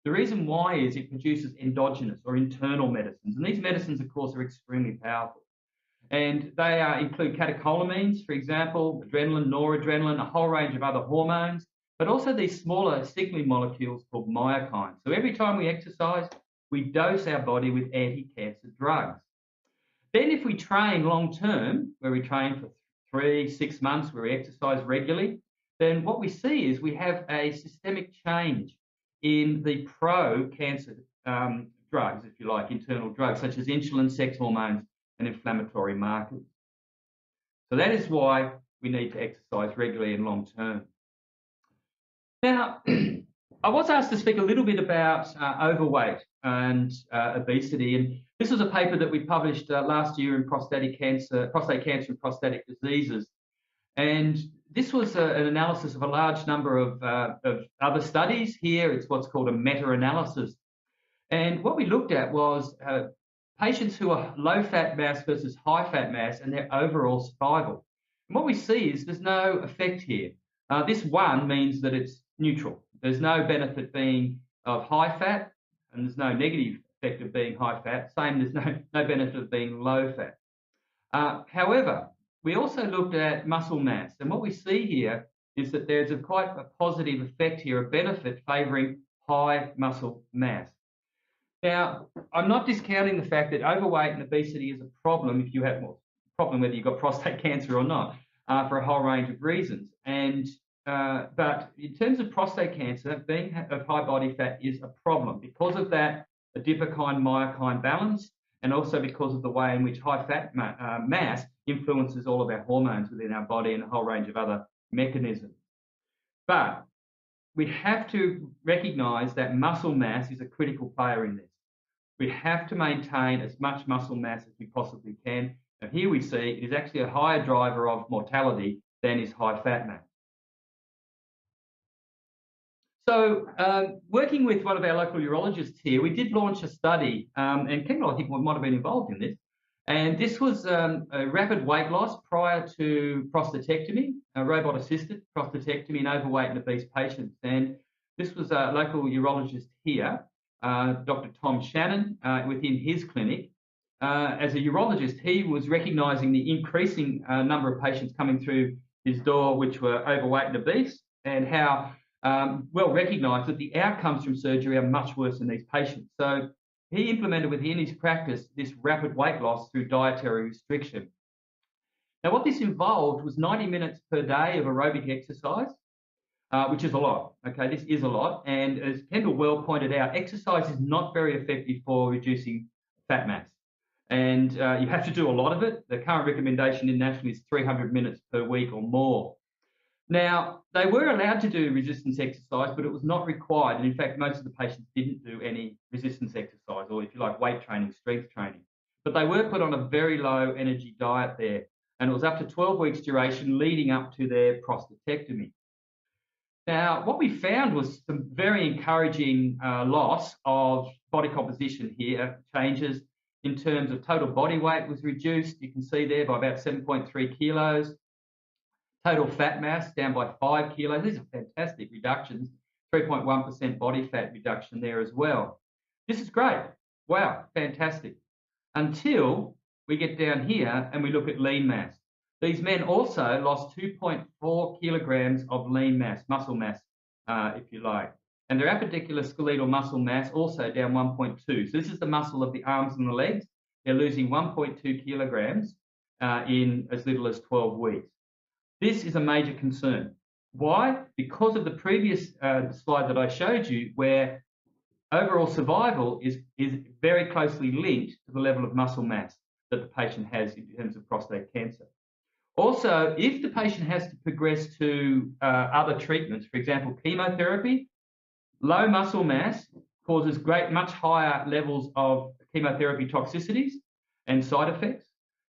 The reason why is it produces endogenous or internal medicines, and these medicines, of course, are extremely powerful. And they include catecholamines, for example, adrenaline, noradrenaline, a whole range of other hormones, but also these smaller signaling molecules called myokines. So every time we exercise, we dose our body with anti-cancer drugs. Then if we train long-term, where we train for 3-6 months, where we exercise regularly, then what we see is we have a systemic change in the pro-cancer drugs, if you like, internal drugs, such as insulin, sex hormones, and inflammatory markers. So that is why we need to exercise regularly and long-term. Now, I was asked to speak a little bit about overweight and obesity, and this was a paper that we published last year in prostate cancer and prostatic diseases. And this was an analysis of a large number of other studies. Here, it's what's called a meta-analysis. And what we looked at was patients who are low fat mass versus high fat mass and their overall survival. And what we see is there's no effect here. This one means that it's neutral. There's no benefit being of high fat, and there's no negative effect of being high fat. Same, there's no benefit of being low fat. However, we also looked at muscle mass, and what we see here is that there's quite a positive effect here, a benefit favouring high muscle mass. Now, I'm not discounting the fact that overweight and obesity is a problem if you have a problem whether you've got prostate cancer or not, for a whole range of reasons. But in terms of prostate cancer, being of high body fat is a problem because of that adipokine-myokine balance, and also because of the way in which high fat mass influences all of our hormones within our body and a whole range of other mechanisms. But we have to recognise that muscle mass is a critical player in this. We have to maintain as much muscle mass as we possibly can. And here we see it is actually a higher driver of mortality than is high fat mass. So working with one of our local urologists here, we did launch a study, and Kendall, I think, might have been involved in this. And this was a rapid weight loss prior to prostatectomy, a robot-assisted prostatectomy in overweight and obese patients. And this was a local urologist here, Dr. Tom Shannon, within his clinic. As a urologist, he was recognising the increasing number of patients coming through his door which were overweight and obese, and how well recognised that the outcomes from surgery are much worse in these patients. So he implemented within his practice this rapid weight loss through dietary restriction. Now, what this involved was 90 minutes per day of aerobic exercise, which is a lot. Okay, this is a lot. And as Kendall well pointed out, exercise is not very effective for reducing fat mass. And you have to do a lot of it. The current recommendation internationally is 300 minutes per week or more. Now, they were allowed to do resistance exercise, but it was not required. And in fact, most of the patients didn't do any resistance exercise, or if you like, weight training, strength training. But they were put on a very low energy diet there. And it was up to 12 weeks duration leading up to their prostatectomy. Now, what we found was some very encouraging loss of body composition here, changes in terms of total body weight was reduced. You can see there by about 7.3 kilos. Total fat mass down by 5 kilos. These are fantastic reductions. 3.1% body fat reduction there as well. This is great. Wow, fantastic. Until we get down here and we look at lean mass. These men also lost 2.4 kilograms of lean mass, muscle mass, if you like. And their appendicular skeletal muscle mass also down 1.2. So this is the muscle of the arms and the legs. They're losing 1.2 kilograms in as little as 12 weeks. This is a major concern. Why? Because of the previous slide that I showed you, where overall survival is very closely linked to the level of muscle mass that the patient has in terms of prostate cancer. Also, if the patient has to progress to other treatments, for example, chemotherapy, low muscle mass causes much higher levels of chemotherapy toxicities and side effects.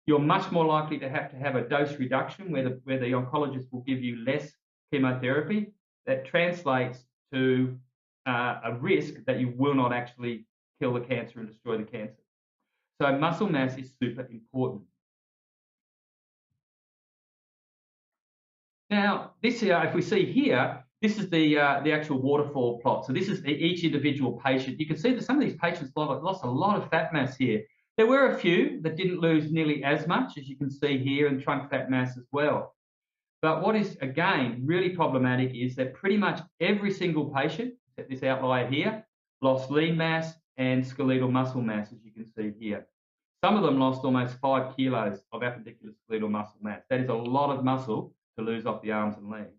You're much more likely to have a dose reduction where the oncologist will give you less chemotherapy. That translates to a risk that you will not actually kill the cancer and destroy the cancer. So muscle mass is super important. Now, this here, if we see here, this is the actual waterfall plot. So this is each individual patient. You can see that some of these patients lost a lot of fat mass here. There were a few that didn't lose nearly as much, as you can see here, and trunk fat mass as well. But what is, again, really problematic is that pretty much every single patient, except this outlier here, lost lean mass and skeletal muscle mass, as you can see here. Some of them lost almost 5 kilos of appendicular skeletal muscle mass. That is a lot of muscle to lose off the arms and legs.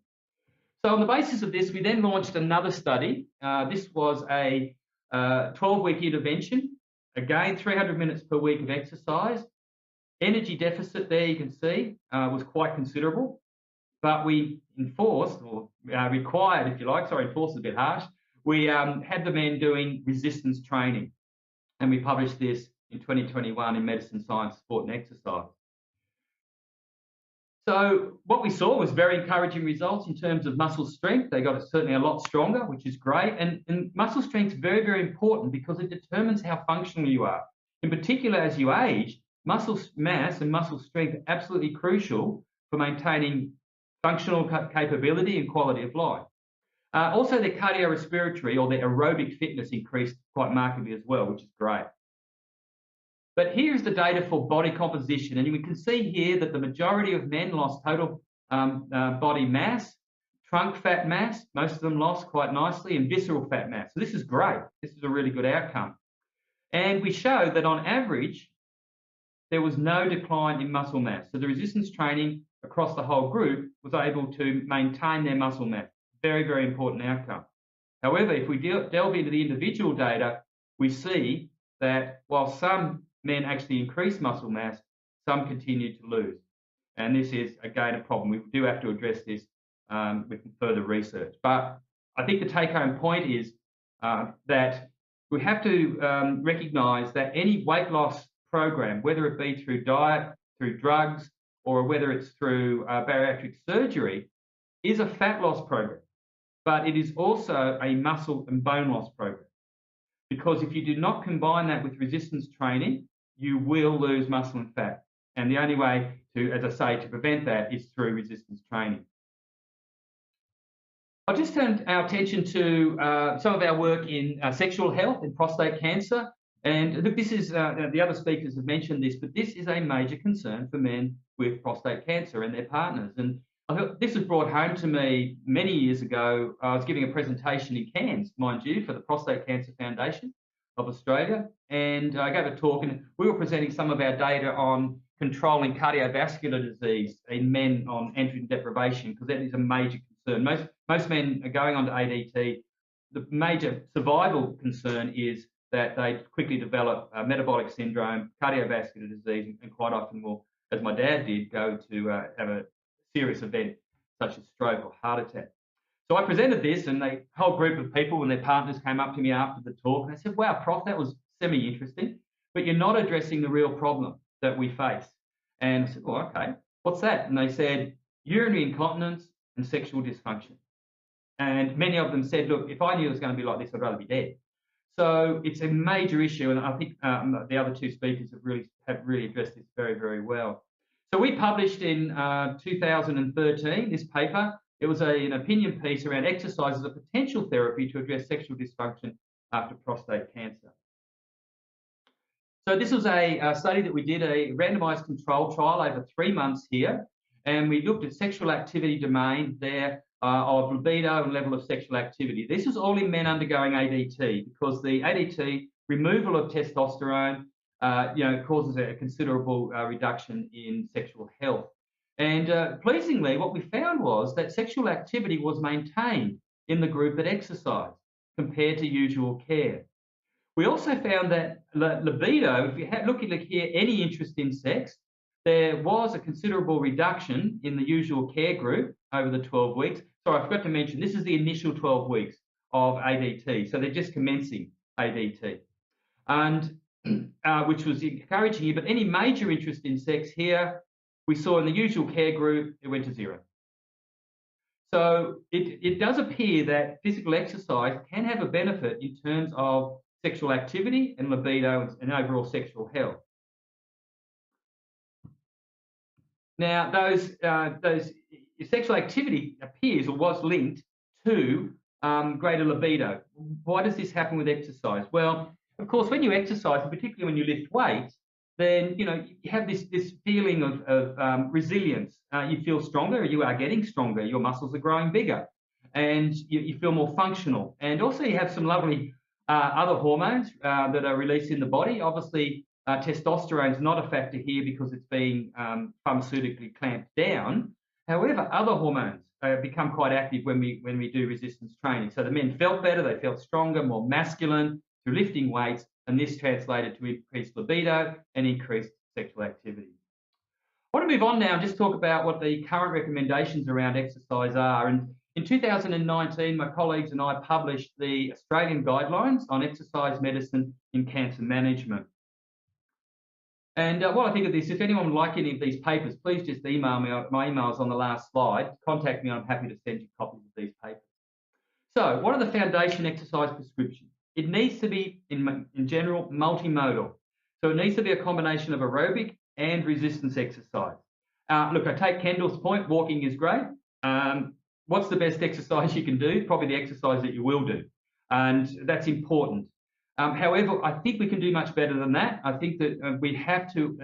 So on the basis of this, we then launched another study. This was a 12-week intervention. Again, 300 minutes per week of exercise. Energy deficit there, you can see, was quite considerable. But we enforced, or required, if you like, sorry, enforced is a bit harsh, we had the men doing resistance training. And we published this in 2021 in Medicine, Science, Sport and Exercise. So what we saw was very encouraging results in terms of muscle strength. They got certainly a lot stronger, which is great. And muscle strength is very, very important because it determines how functional you are. In particular, as you age, muscle mass and muscle strength are absolutely crucial for maintaining functional capability and quality of life. Also, their cardiorespiratory or their aerobic fitness increased quite markedly as well, which is great. But here's the data for body composition, and we can see here that the majority of men lost total body mass, trunk fat mass, most of them lost quite nicely, and visceral fat mass. So this is great. This is a really good outcome. And we show that on average, there was no decline in muscle mass. So the resistance training across the whole group was able to maintain their muscle mass. Very, very important outcome. However, if we delve into the individual data, we see that while some men actually increased muscle mass, some continued to lose. And this is, again, a problem. We do have to address this with further research. But I think the take-home point is that we have to recognise that any weight loss program, whether it be through diet, through drugs, or whether it's through bariatric surgery, is a fat loss program. But it is also a muscle and bone loss program. Because if you do not combine that with resistance training, you will lose muscle and fat. And the only way to, as I say, to prevent that is through resistance training. I'll just turn our attention to some of our work in sexual health and prostate cancer. And look, this is, the other speakers have mentioned this, but this is a major concern for men with prostate cancer and their partners. And I thought this was brought home to me many years ago. I was giving a presentation in Cairns, mind you, for the Prostate Cancer Foundation of Australia. And I gave a talk, and we were presenting some of our data on controlling cardiovascular disease in men on androgen deprivation, because that is a major concern. Most men are going on to ADT. The major survival concern is that they quickly develop metabolic syndrome, cardiovascular disease, and quite often will, as my dad did, go to have a serious event such as stroke or heart attack. So I presented this, and a whole group of people and their partners came up to me after the talk, and they said, "Wow, Prof, that was semi-interesting, but you're not addressing the real problem that we face." And I said, "Oh, okay, what's that?" And they said, "Urinary incontinence and sexual dysfunction." And many of them said, "Look, if I knew it was going to be like this, I'd rather be dead." So it's a major issue, and I think the other two speakers have really addressed this very, very well. So we published in 2013 this paper. It was an opinion piece around exercise as a potential therapy to address sexual dysfunction after prostate cancer. So this was a study that we did, a randomised control trial over 3 months here, and we looked at sexual activity domain there of libido and level of sexual activity. This was all in men undergoing ADT, because the ADT removal of testosterone causes a considerable reduction in sexual health. And pleasingly, what we found was that sexual activity was maintained in the group that exercised compared to usual care. We also found that libido, if you had looking at here any interest in sex, there was a considerable reduction in the usual care group over the 12 weeks. Sorry, I forgot to mention, this is the initial 12 weeks of ADT. So they're just commencing ADT, and which was encouraging here. But any major interest in sex here, we saw in the usual care group, it went to 0. So it does appear that physical exercise can have a benefit in terms of sexual activity and libido and overall sexual health. Now, those sexual activity appears or was linked to greater libido. Why does this happen with exercise? Well, of course, when you exercise, and particularly when you lift weights, then you have this feeling of resilience. You feel stronger. You are getting stronger. Your muscles are growing bigger, and you feel more functional. And also, you have some lovely other hormones that are released in the body. Obviously, testosterone is not a factor here because it's being pharmaceutically clamped down. However, other hormones become quite active when we do resistance training. So the men felt better, they felt stronger, more masculine through lifting weights, and this translated to increased libido and increased sexual activity. I want to move on now and just talk about what the current recommendations around exercise are. And in 2019, my colleagues and I published the Australian Guidelines on Exercise Medicine in Cancer Management. And what I think of this, if anyone would like any of these papers, please just email me. My email's on the last slide. Contact me. I'm happy to send you copies of these papers. So what are the foundation exercise prescriptions? It needs to be, in general, multimodal. So it needs to be a combination of aerobic and resistance exercise. Look, I take Kendall's point. Walking is great. What's the best exercise you can do? Probably the exercise that you will do. And that's important. However, I think we can do much better than that. I think that we have to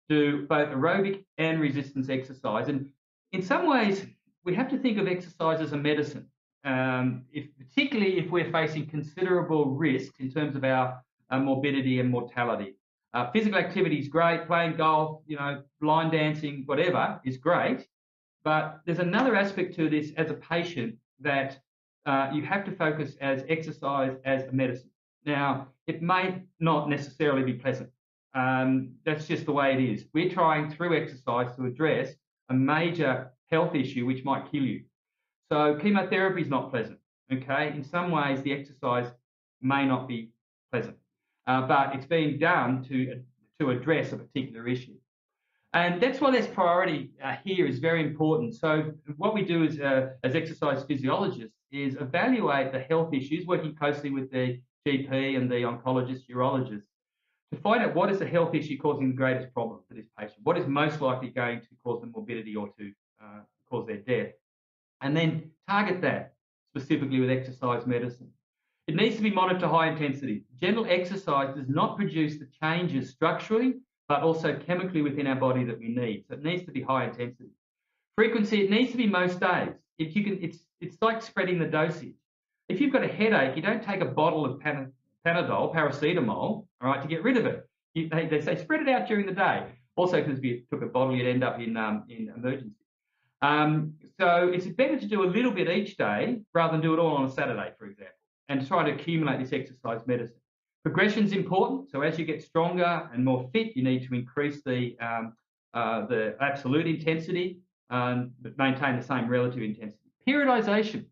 do both aerobic and resistance exercise. And in some ways, we have to think of exercise as a medicine, particularly if we're facing considerable risks in terms of our morbidity and mortality. Physical activity is great. Playing golf, line dancing, whatever, is great. But there's another aspect to this as a patient that you have to focus as exercise as a medicine. Now, it may not necessarily be pleasant. That's just the way it is. We're trying through exercise to address a major health issue which might kill you. So chemotherapy is not pleasant, okay? In some ways, the exercise may not be pleasant, but it's being done to address a particular issue. And that's why this priority here is very important. So what we do as exercise physiologists is evaluate the health issues, working closely with the GP and the oncologist, urologist, to find out what is the health issue causing the greatest problem for this patient, what is most likely going to cause them morbidity or to cause their death, and then target that specifically with exercise medicine. It needs to be monitored to high intensity. Gentle exercise does not produce the changes structurally, but also chemically within our body that we need. So it needs to be high intensity. Frequency, it needs to be most days. If you can, it's like spreading the dosage. If you've got a headache, you don't take a bottle of Panadol, paracetamol, all right, to get rid of it. They say spread it out during the day. Also, because if you took a bottle, you'd end up in emergency. So it's better to do a little bit each day rather than do it all on a Saturday, for example, and try to accumulate this exercise medicine. Progression is important. So as you get stronger and more fit, you need to increase the absolute intensity, but maintain the same relative intensity. Periodization.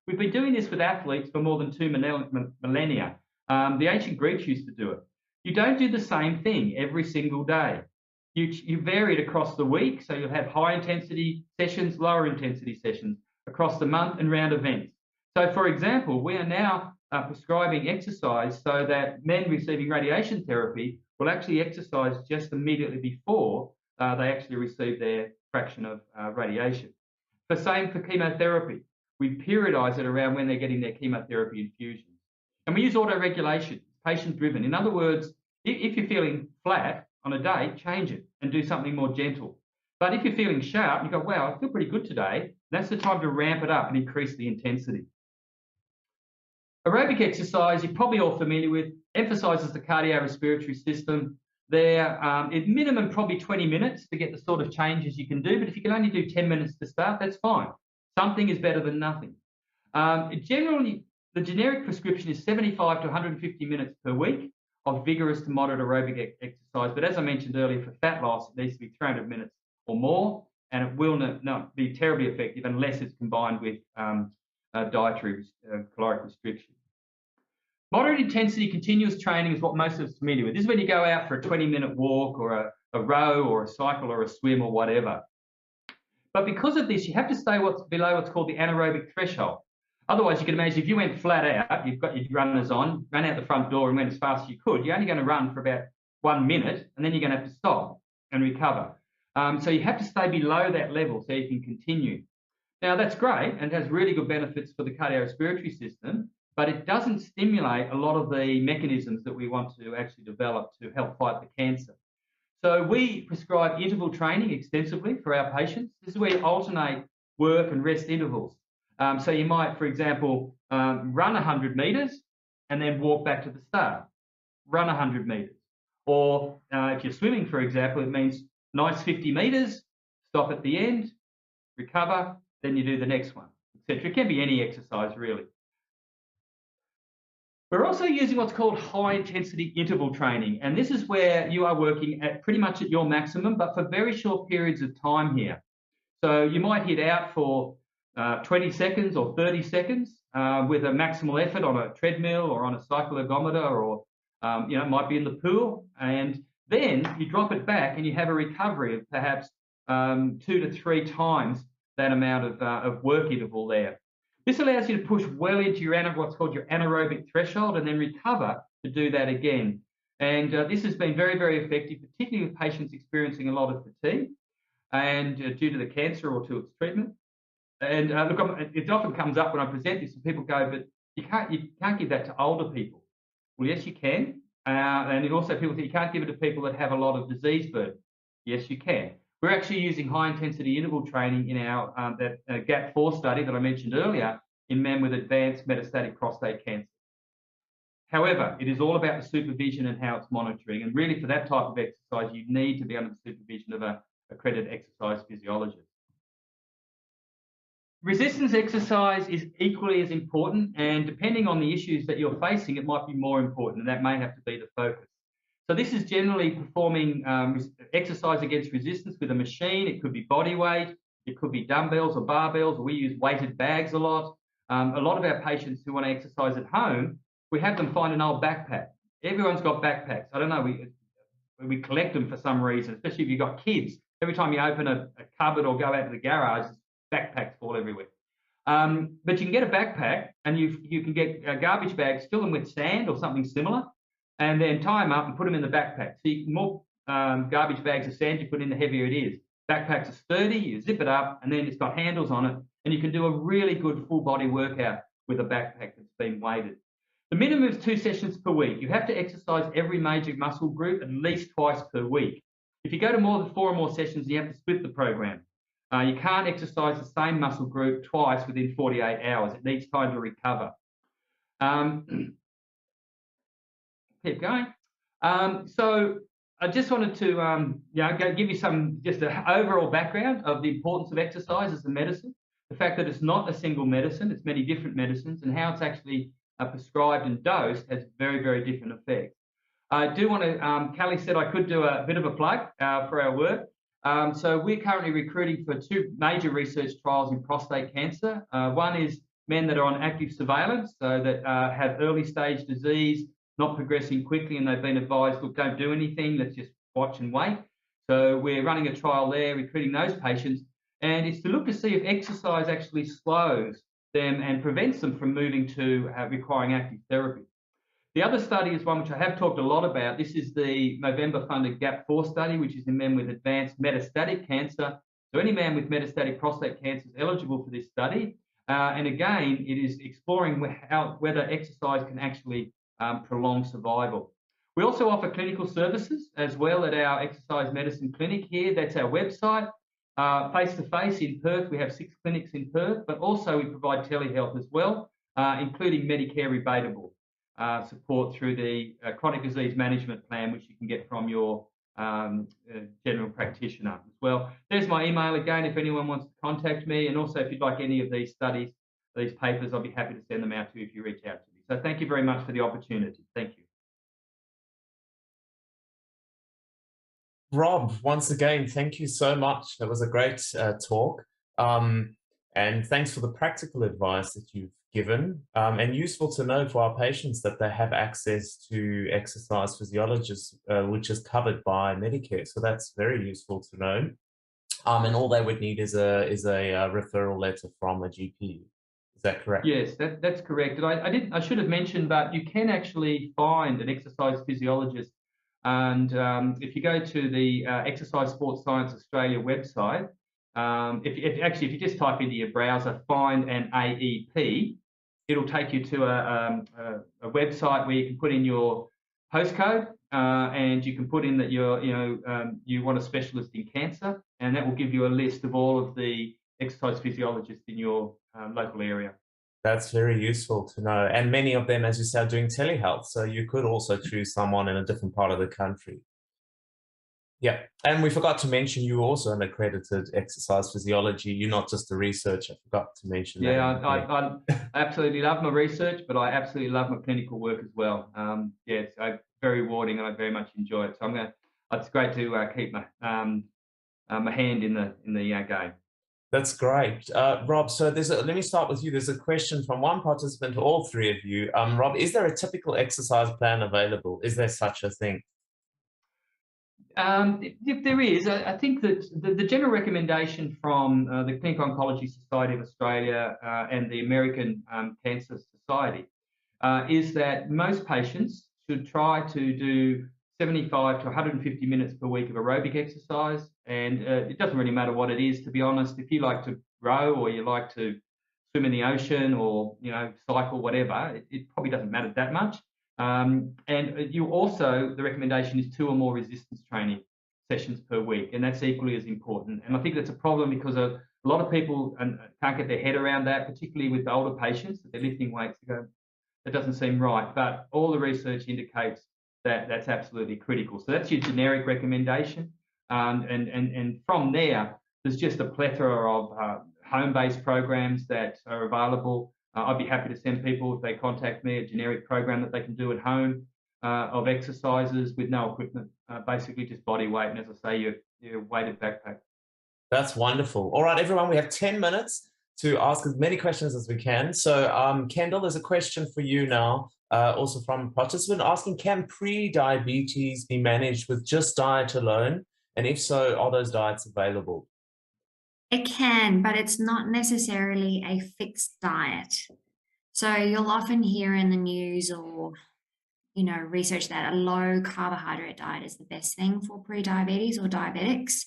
We've been doing this with athletes for more than 2 millennia. The ancient Greeks used to do it. You don't do the same thing every single day. You vary it across the week, so you'll have high intensity sessions, lower intensity sessions across the month and round events. So for example, we are now prescribing exercise so that men receiving radiation therapy will actually exercise just immediately before they actually receive their fraction of radiation. The same for chemotherapy. We periodize it around when they're getting their chemotherapy infusions. And we use auto-regulation, patient-driven. In other words, if you're feeling flat on a day, change it and do something more gentle. But if you're feeling sharp, you go, wow, I feel pretty good today. That's the time to ramp it up and increase the intensity. Aerobic exercise, you're probably all familiar with, emphasizes the cardiorespiratory system. They're at minimum probably 20 minutes to get the sort of changes you can do. But if you can only do 10 minutes to start, that's fine. Something is better than nothing. Generally, the generic prescription is 75 to 150 minutes per week of vigorous to moderate aerobic exercise. But as I mentioned earlier, for fat loss, it needs to be 300 minutes or more, and it will not be terribly effective unless it's combined with dietary caloric restriction. Moderate intensity continuous training is what most of us are familiar with. This is when you go out for a 20-minute walk or a row or a cycle or a swim or whatever. But because of this, you have to stay below what's called the anaerobic threshold. Otherwise, you can imagine if you went flat out, you've got your runners on, ran out the front door and went as fast as you could, you're only going to run for about 1 minute, and then you're going to have to stop and recover. So you have to stay below that level so you can continue. Now, that's great and has really good benefits for the cardiorespiratory system, but it doesn't stimulate a lot of the mechanisms that we want to actually develop to help fight the cancer. So we prescribe interval training extensively for our patients. This is where you alternate work and rest intervals. So you might, for example, run 100 meters and then walk back to the start, run 100 meters. Or if you're swimming, for example, it means nice 50 meters, stop at the end, recover, then you do the next one, etc. It can be any exercise, really. We're also using what's called high-intensity interval training, and this is where you are working at pretty much at your maximum, but for very short periods of time here. So you might hit out for 20 seconds or 30 seconds with a maximal effort on a treadmill or on a cycloergometer, or it might be in the pool, and then you drop it back and you have a recovery of perhaps 2 to 3 times that amount of work interval there. This allows you to push well into your what's called your anaerobic threshold and then recover to do that again. And this has been very, very effective, particularly with patients experiencing a lot of fatigue and due to the cancer or to its treatment. And look, it often comes up when I present this and people go, but you can't give that to older people. Well, yes, you can. And also people think you can't give it to people that have a lot of disease burden. Yes, you can. We're actually using high-intensity interval training in our GAP4 study that I mentioned earlier in men with advanced metastatic prostate cancer. However, it is all about the supervision and how it's monitoring. And really, for that type of exercise, you need to be under the supervision of an accredited exercise physiologist. Resistance exercise is equally as important, and depending on the issues that you're facing, it might be more important, and that may have to be the focus. So this is generally performing exercise against resistance with a machine. It could be body weight, it could be dumbbells or barbells, or we use weighted bags a lot. A lot of our patients who want to exercise at home, we have them find an old backpack. Everyone's got backpacks. I don't know, we collect them for some reason, especially if you've got kids. Every time you open a cupboard or go out to the garage, backpacks fall everywhere. But you can get a backpack and you can get garbage bags, fill them with sand or something similar, and then tie them up and put them in the backpack. So the more garbage bags of sand you put in, the heavier it is. Backpacks are sturdy, you zip it up, and then it's got handles on it, and you can do a really good full body workout with a backpack that's been weighted. The minimum is 2 sessions per week. You have to exercise every major muscle group at least twice per week. If you go to more than 4 or more sessions, you have to split the program. You can't exercise the same muscle group twice within 48 hours. It needs time to recover. Keep going. So I just wanted to give you just an overall background of the importance of exercise as a medicine, the fact that it's not a single medicine, it's many different medicines, and how it's actually prescribed and dosed has very, very different effects. I do want to, Kalli said I could do a bit of a plug for our work. So we're currently recruiting for 2 major research trials in prostate cancer. One is men that are on active surveillance, so that have early stage disease, not progressing quickly, and they've been advised, look, don't do anything, let's just watch and wait. So we're running a trial there, recruiting those patients, and it's to look to see if exercise actually slows them and prevents them from moving to requiring active therapy. The other study is one which I have talked a lot about. This is the November-funded GAP4 study, which is in men with advanced metastatic cancer. So any man with metastatic prostate cancer is eligible for this study. And again, it is exploring whether exercise can actually prolong survival. We also offer clinical services as well at our exercise medicine clinic here. That's our website. Face-to-face in Perth, we have 6 clinics in Perth, but also we provide telehealth as well, including Medicare rebatable support through the chronic disease management plan, which you can get from your general practitioner as well. There's my email again if anyone wants to contact me, and also if you'd like any of these studies, these papers, I'll be happy to send them out to you if you reach out to me. So thank you very much for the opportunity. Thank you.
Rob, once again, thank you so much. That was a great talk. And thanks for the practical advice that you've given, and useful to know for our patients that they have access to exercise physiologists, which is covered by Medicare. So that's very useful to know. And all they would need is a referral letter from a GP. Is that correct?
Yes, that's correct. And I should have mentioned, but you can actually find an exercise physiologist. And if you go to the Exercise Sports Science Australia website, if you just type into your browser, find an AEP, it'll take you to a website where you can put in your postcode and you can put in that you want a specialist in cancer, and that will give you a list of all of the exercise physiologists in your local area.
That's very useful to know. And many of them, as you said, are doing telehealth. So you could also choose someone in a different part of the country. Yeah. And we forgot to mention you're also an accredited exercise physiology. You're not just a researcher. I forgot to mention that.
Yeah, I absolutely love my research, but I absolutely love my clinical work as well. Yeah, it's very rewarding and I very much enjoy it. So it's great to keep my hand in the game.
That's great. Rob, so let me start with you. There's a question from one participant to all three of you. Rob, is there a typical exercise plan available? Is there such a thing?
If there is, I think that the general recommendation from the Clinical Oncology Society of Australia and the American Cancer Society is that most patients should try to do 75 to 150 minutes per week of aerobic exercise. And it doesn't really matter what it is, to be honest. If you like to row or you like to swim in the ocean or, cycle, whatever, it probably doesn't matter that much. And the recommendation is 2 or more resistance training sessions per week, and that's equally as important. And I think that's a problem because a lot of people can't get their head around that, particularly with older patients, that they're lifting weights. They go, that doesn't seem right. But all the research indicates that that's absolutely critical. So that's your generic recommendation. And from there, there's just a plethora of home-based programs that are available. I'd be happy to send people, if they contact me, a generic program that they can do at home of exercises with no equipment, basically just body weight. And as I say, your weighted backpack.
That's wonderful. All right, everyone, we have 10 minutes to ask as many questions as we can. So, Kendall, there's a question for you now, also from a participant asking, can pre-diabetes be managed with just diet alone? And if so, are those diets available?
It can, but it's not necessarily a fixed diet. So you'll often hear in the news or, research that a low carbohydrate diet is the best thing for pre-diabetes or diabetics.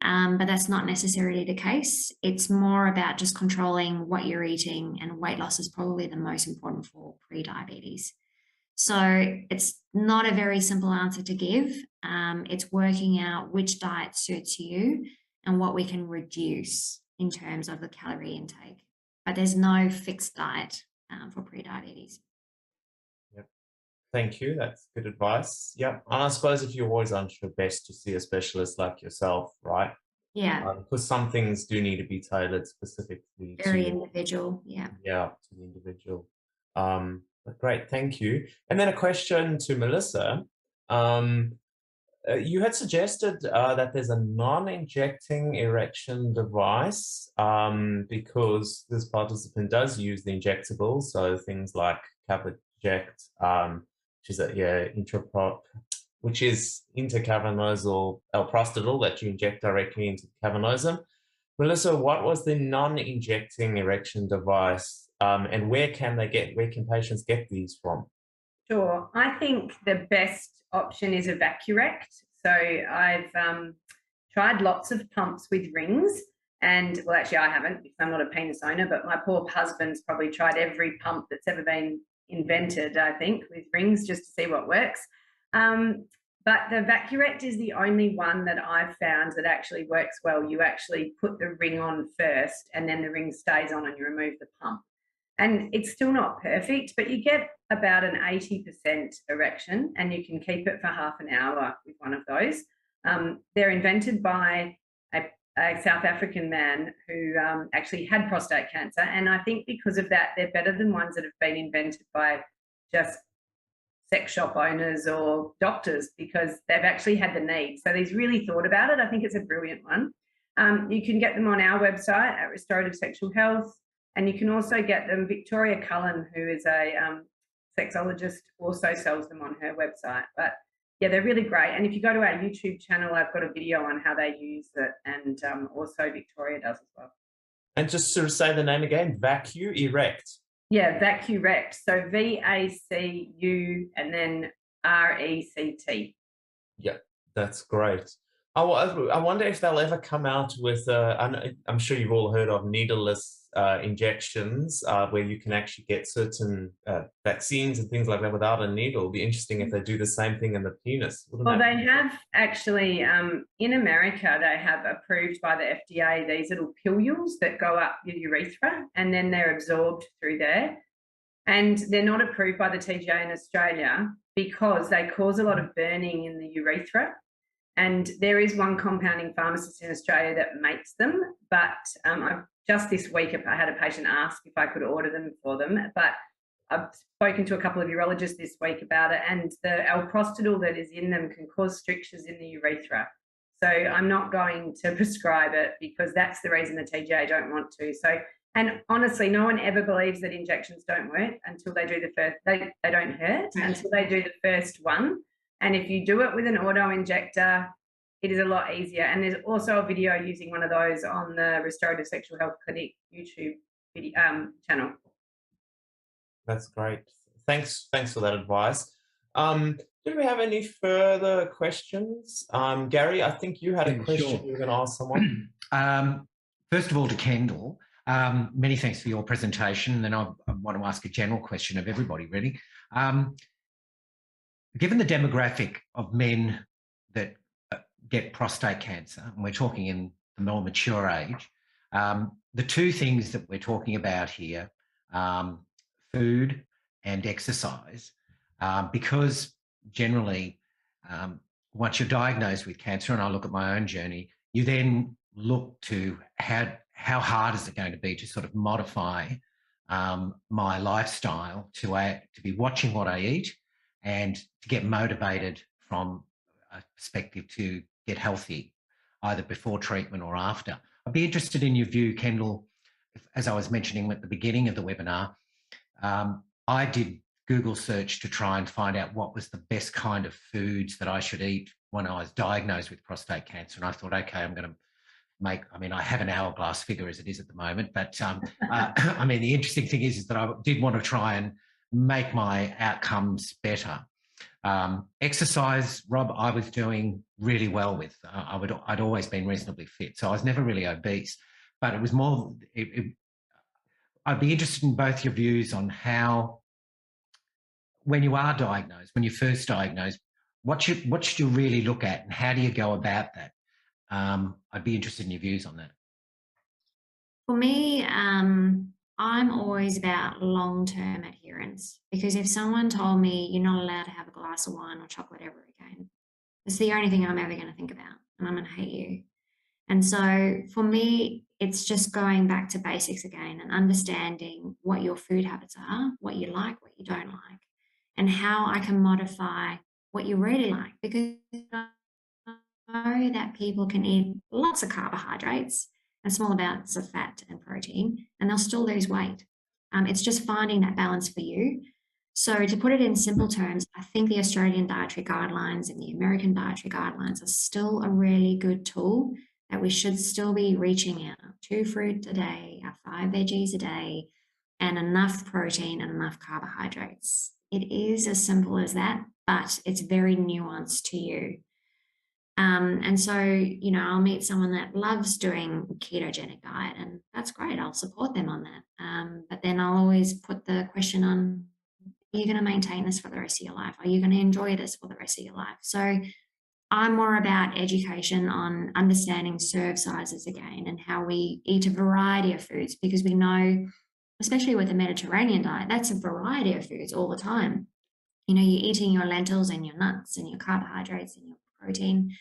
But that's not necessarily the case. It's more about just controlling what you're eating, and weight loss is probably the most important for pre-diabetes. So it's not a very simple answer to give. It's working out which diet suits you and what we can reduce in terms of the calorie intake. But there's no fixed diet for pre-diabetes.
Yep. Thank you. That's good advice. Yep. And I suppose if you're always unsure, best to see a specialist like yourself, right?
Yeah.
Because some things do need to be tailored specifically
Very individual. Yeah.
Yeah, to the individual. Great, thank you. And then a question to Melissa. You had suggested that there's a non-injecting erection device because this participant does use the injectables, so things like Caverject, which is intracavernosal L-prostadil that you inject directly into the cavernosum. Melissa, what was the non-injecting erection device, and where can patients get these from?
Sure. I think the best option is a Vacurect. So I've tried lots of pumps with rings, and well, actually I haven't because I'm not a penis owner, but my poor husband's probably tried every pump that's ever been invented, I think, with rings just to see what works. But the Vacurect is the only one that I've found that actually works well. You actually put the ring on first and then the ring stays on and you remove the pump. And it's still not perfect, but you get about an 80% erection and you can keep it for half an hour with one of those. They're invented by a South African man who actually had prostate cancer. And I think because of that, they're better than ones that have been invented by just sex shop owners or doctors because they've actually had the need. So he's really thought about it. I think it's a brilliant one. You can get them on our website at Restorative Sexual Health. And you can also get them, Victoria Cullen, who is a sexologist, also sells them on her website. But yeah, they're really great. And if you go to our YouTube channel, I've got a video on how they use it, and also Victoria does as well.
And just sort of say the name again, Vacu Erect.
Yeah, Vacurect. So VACU and then RECT.
Yeah, that's great. I wonder if they'll ever come out with, I'm sure you've all heard of needleless injections where you can actually get certain vaccines and things like that without a needle. It'll be interesting if they do the same thing in the penis.
Well, they have actually, in America, they have approved by the FDA these little pilules that go up your urethra and then they're absorbed through there. And they're not approved by the TGA in Australia because they cause a lot of burning in the urethra. And there is one compounding pharmacist in Australia that makes them, but just this week I had a patient ask if I could order them for them, but I've spoken to a couple of urologists this week about it, and the alprostadil that is in them can cause strictures in the urethra. So I'm not going to prescribe it because that's the reason the TGA don't want to. So, and honestly, no one ever believes that injections don't work until they do the first, they don't hurt until they do the first one. And if you do it with an auto injector, it is a lot easier. And there's also a video using one of those on the Restorative Sexual Health Clinic YouTube video, channel.
That's great. Thanks for that advice. Do we have any further questions? Gary, I think you had a question you were going to ask someone.
First of all, to Kendall, many thanks for your presentation. And then I want to ask a general question of everybody, really. Given the demographic of men that get prostate cancer, and we're talking in the more mature age, the two things that we're talking about here, food and exercise, because generally, once you're diagnosed with cancer, and I look at my own journey, you then look to how hard is it going to be to sort of modify my lifestyle to be watching what I eat, and to get motivated from a perspective to get healthy, either before treatment or after. I'd be interested in your view, Kendall, as I was mentioning at the beginning of the webinar. I did Google search to try and find out what was the best kind of foods that I should eat when I was diagnosed with prostate cancer. And I thought, okay, I'm going to I have an hourglass figure as it is at the moment, but I mean, the interesting thing is that I did want to try and make my outcomes better. Exercise, Rob, I was doing really well with. I'd always been reasonably fit, so I was never really obese. But it was more. I'd be interested in both your views on how, when you are diagnosed, when you're first diagnosed, what should you really look at, and how do you go about that? I'd be interested in your views on that.
For me, I'm always about long-term adherence, because if someone told me you're not allowed to have a glass of wine or chocolate ever again, it's the only thing I'm ever going to think about, and I'm going to hate you. And so for me, it's just going back to basics again and understanding what your food habits are, what you like, what you don't like, and how I can modify what you really like, because I know that people can eat lots of carbohydrates and small amounts of fat and protein, and they'll still lose weight. It's just finding that balance for you. So to put it in simple terms, I think the Australian dietary guidelines and the American dietary guidelines are still a really good tool that we should still be reaching out. 2 fruit a day, 5 veggies a day, and enough protein and enough carbohydrates. It is as simple as that, but it's very nuanced to you. And so, you know, I'll meet someone that loves doing ketogenic diet, and that's great. I'll support them on that. But then I'll always put the question on, are you going to maintain this for the rest of your life? Are you going to enjoy this for the rest of your life? So I'm more about education on understanding serve sizes again, and how we eat a variety of foods, because we know, especially with the Mediterranean diet, that's a variety of foods all the time. You know, you're eating your lentils and your nuts and your carbohydrates and your protein.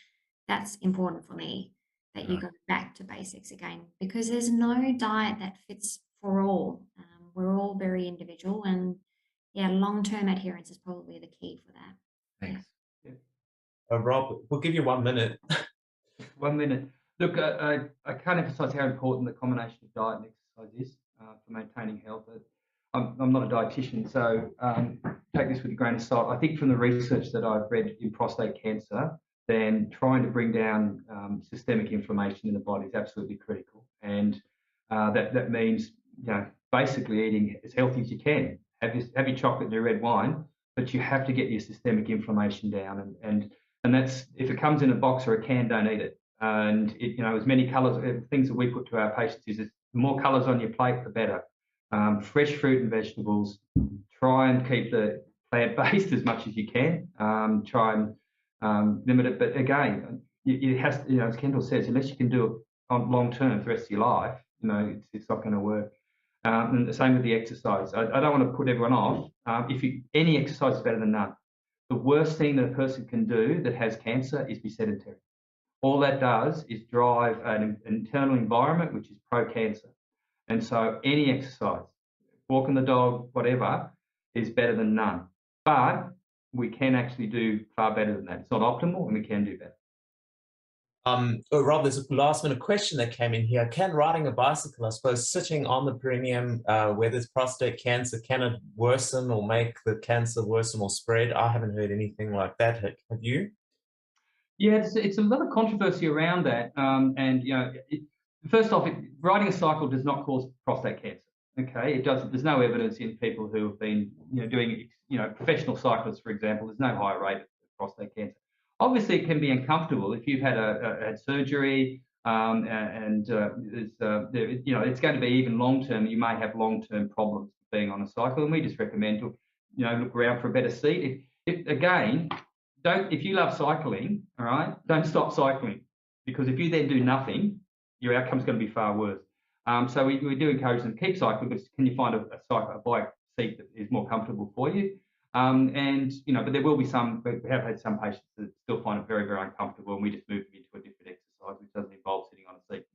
That's important for me, that you go back to basics again, because there's no diet that fits for all. We're all very individual, and yeah, long-term adherence is probably the key for that.
Thanks.
Yeah. Rob, we'll give you 1 minute.
1 minute. Look, I can't emphasize how important the combination of diet and exercise is for maintaining health. I'm not a dietitian, so take this with a grain of salt. I think from the research that I've read in prostate cancer, then trying to bring down systemic inflammation in the body is absolutely critical. And that means, basically eating as healthy as you can. Have your chocolate and your red wine, but you have to get your systemic inflammation down. And that's, if it comes in a box or a can, don't eat it. And as many colours, things that we put to our patients is the more colours on your plate, the better. Fresh fruit and vegetables. Try and keep the plant-based as much as you can. Try and limit it. But again, it has to, as Kendall says, unless you can do it on long term for the rest of your life, it's not going to work. And the same with the exercise. I don't want to put everyone off. Any exercise is better than none. The worst thing that a person can do that has cancer is be sedentary. All that does is drive an internal environment which is pro-cancer. And so any exercise, walking the dog, whatever, is better than none. But we can actually do far better than that. It's not optimal, and we can do better.
Rob, there's a last-minute question that came in here. Can riding a bicycle, I suppose, sitting on the perineum where there's prostate cancer, can it worsen or make the cancer worsen or spread? I haven't heard anything like that. Have you?
Yeah, it's a lot of controversy around that. First off, riding a cycle does not cause prostate cancer. Okay, it doesn't. There's no evidence in people who have been, doing, professional cyclists, for example. There's no high rate of prostate cancer. Obviously, it can be uncomfortable if you've had surgery, it's going to be even long term. You may have long term problems being on a cycle, and we just recommend to, look around for a better seat. If you love cycling, all right, don't stop cycling, because if you then do nothing, your outcome's going to be far worse. So we do encourage them to keep cycling, but can you find a bike seat that is more comfortable for you? But there will be some, we have had some patients that still find it very, very uncomfortable, and we just move them into a different exercise, which doesn't involve sitting on a seat.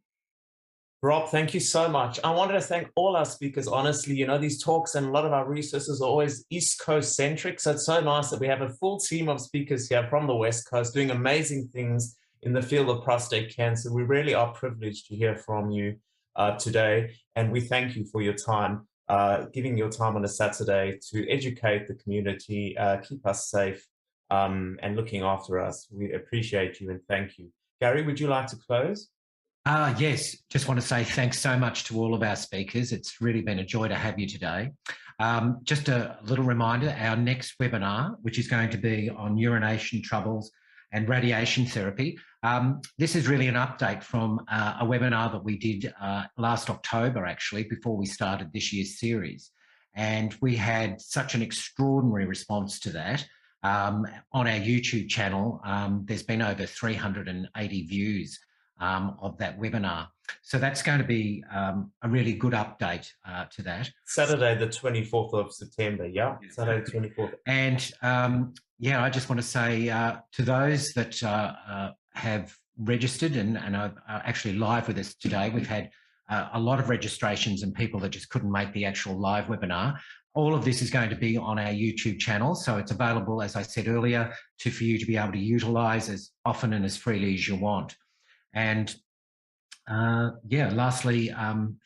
Rob, thank you so much. I wanted to thank all our speakers. Honestly, these talks and a lot of our resources are always East Coast centric. So it's so nice that we have a full team of speakers here from the West Coast doing amazing things in the field of prostate cancer. We really are privileged to hear from you today. And we thank you for your time, giving your time on a Saturday to educate the community, keep us safe, and looking after us. We appreciate you and thank you. Gary, would you like to close?
Yes, just want to say thanks so much to all of our speakers. It's really been a joy to have you today. Just a little reminder, our next webinar, which is going to be on urination troubles and radiation therapy. This is really an update from a webinar that we did last October, actually, before we started this year's series. And we had such an extraordinary response to that. On our YouTube channel, there's been over 380 views of that webinar. So that's going to be a really good update to that.
Saturday, the 24th of September, yeah? Saturday, the 24th.
And I just want to say to those that have registered and are actually live with us today, we've had a lot of registrations and people that just couldn't make the actual live webinar. All of this is going to be on our YouTube channel, so it's available, as I said earlier, for you to be able to utilise as often and as freely as you want. And lastly,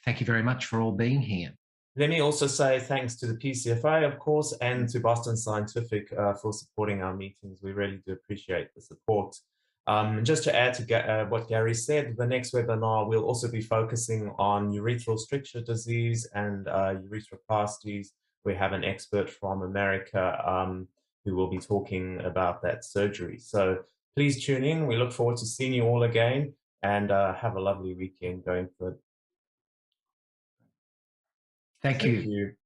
thank you very much for all being here.
Let me also say thanks to the PCFA, of course, and to Boston Scientific for supporting our meetings. We really do appreciate the support. Just to add to what Gary said, the next webinar will also be focusing on urethral stricture disease and urethroplasties. We have an expert from America who will be talking about that surgery. So please tune in. We look forward to seeing you all again, and have a lovely weekend going forward.
Thank you.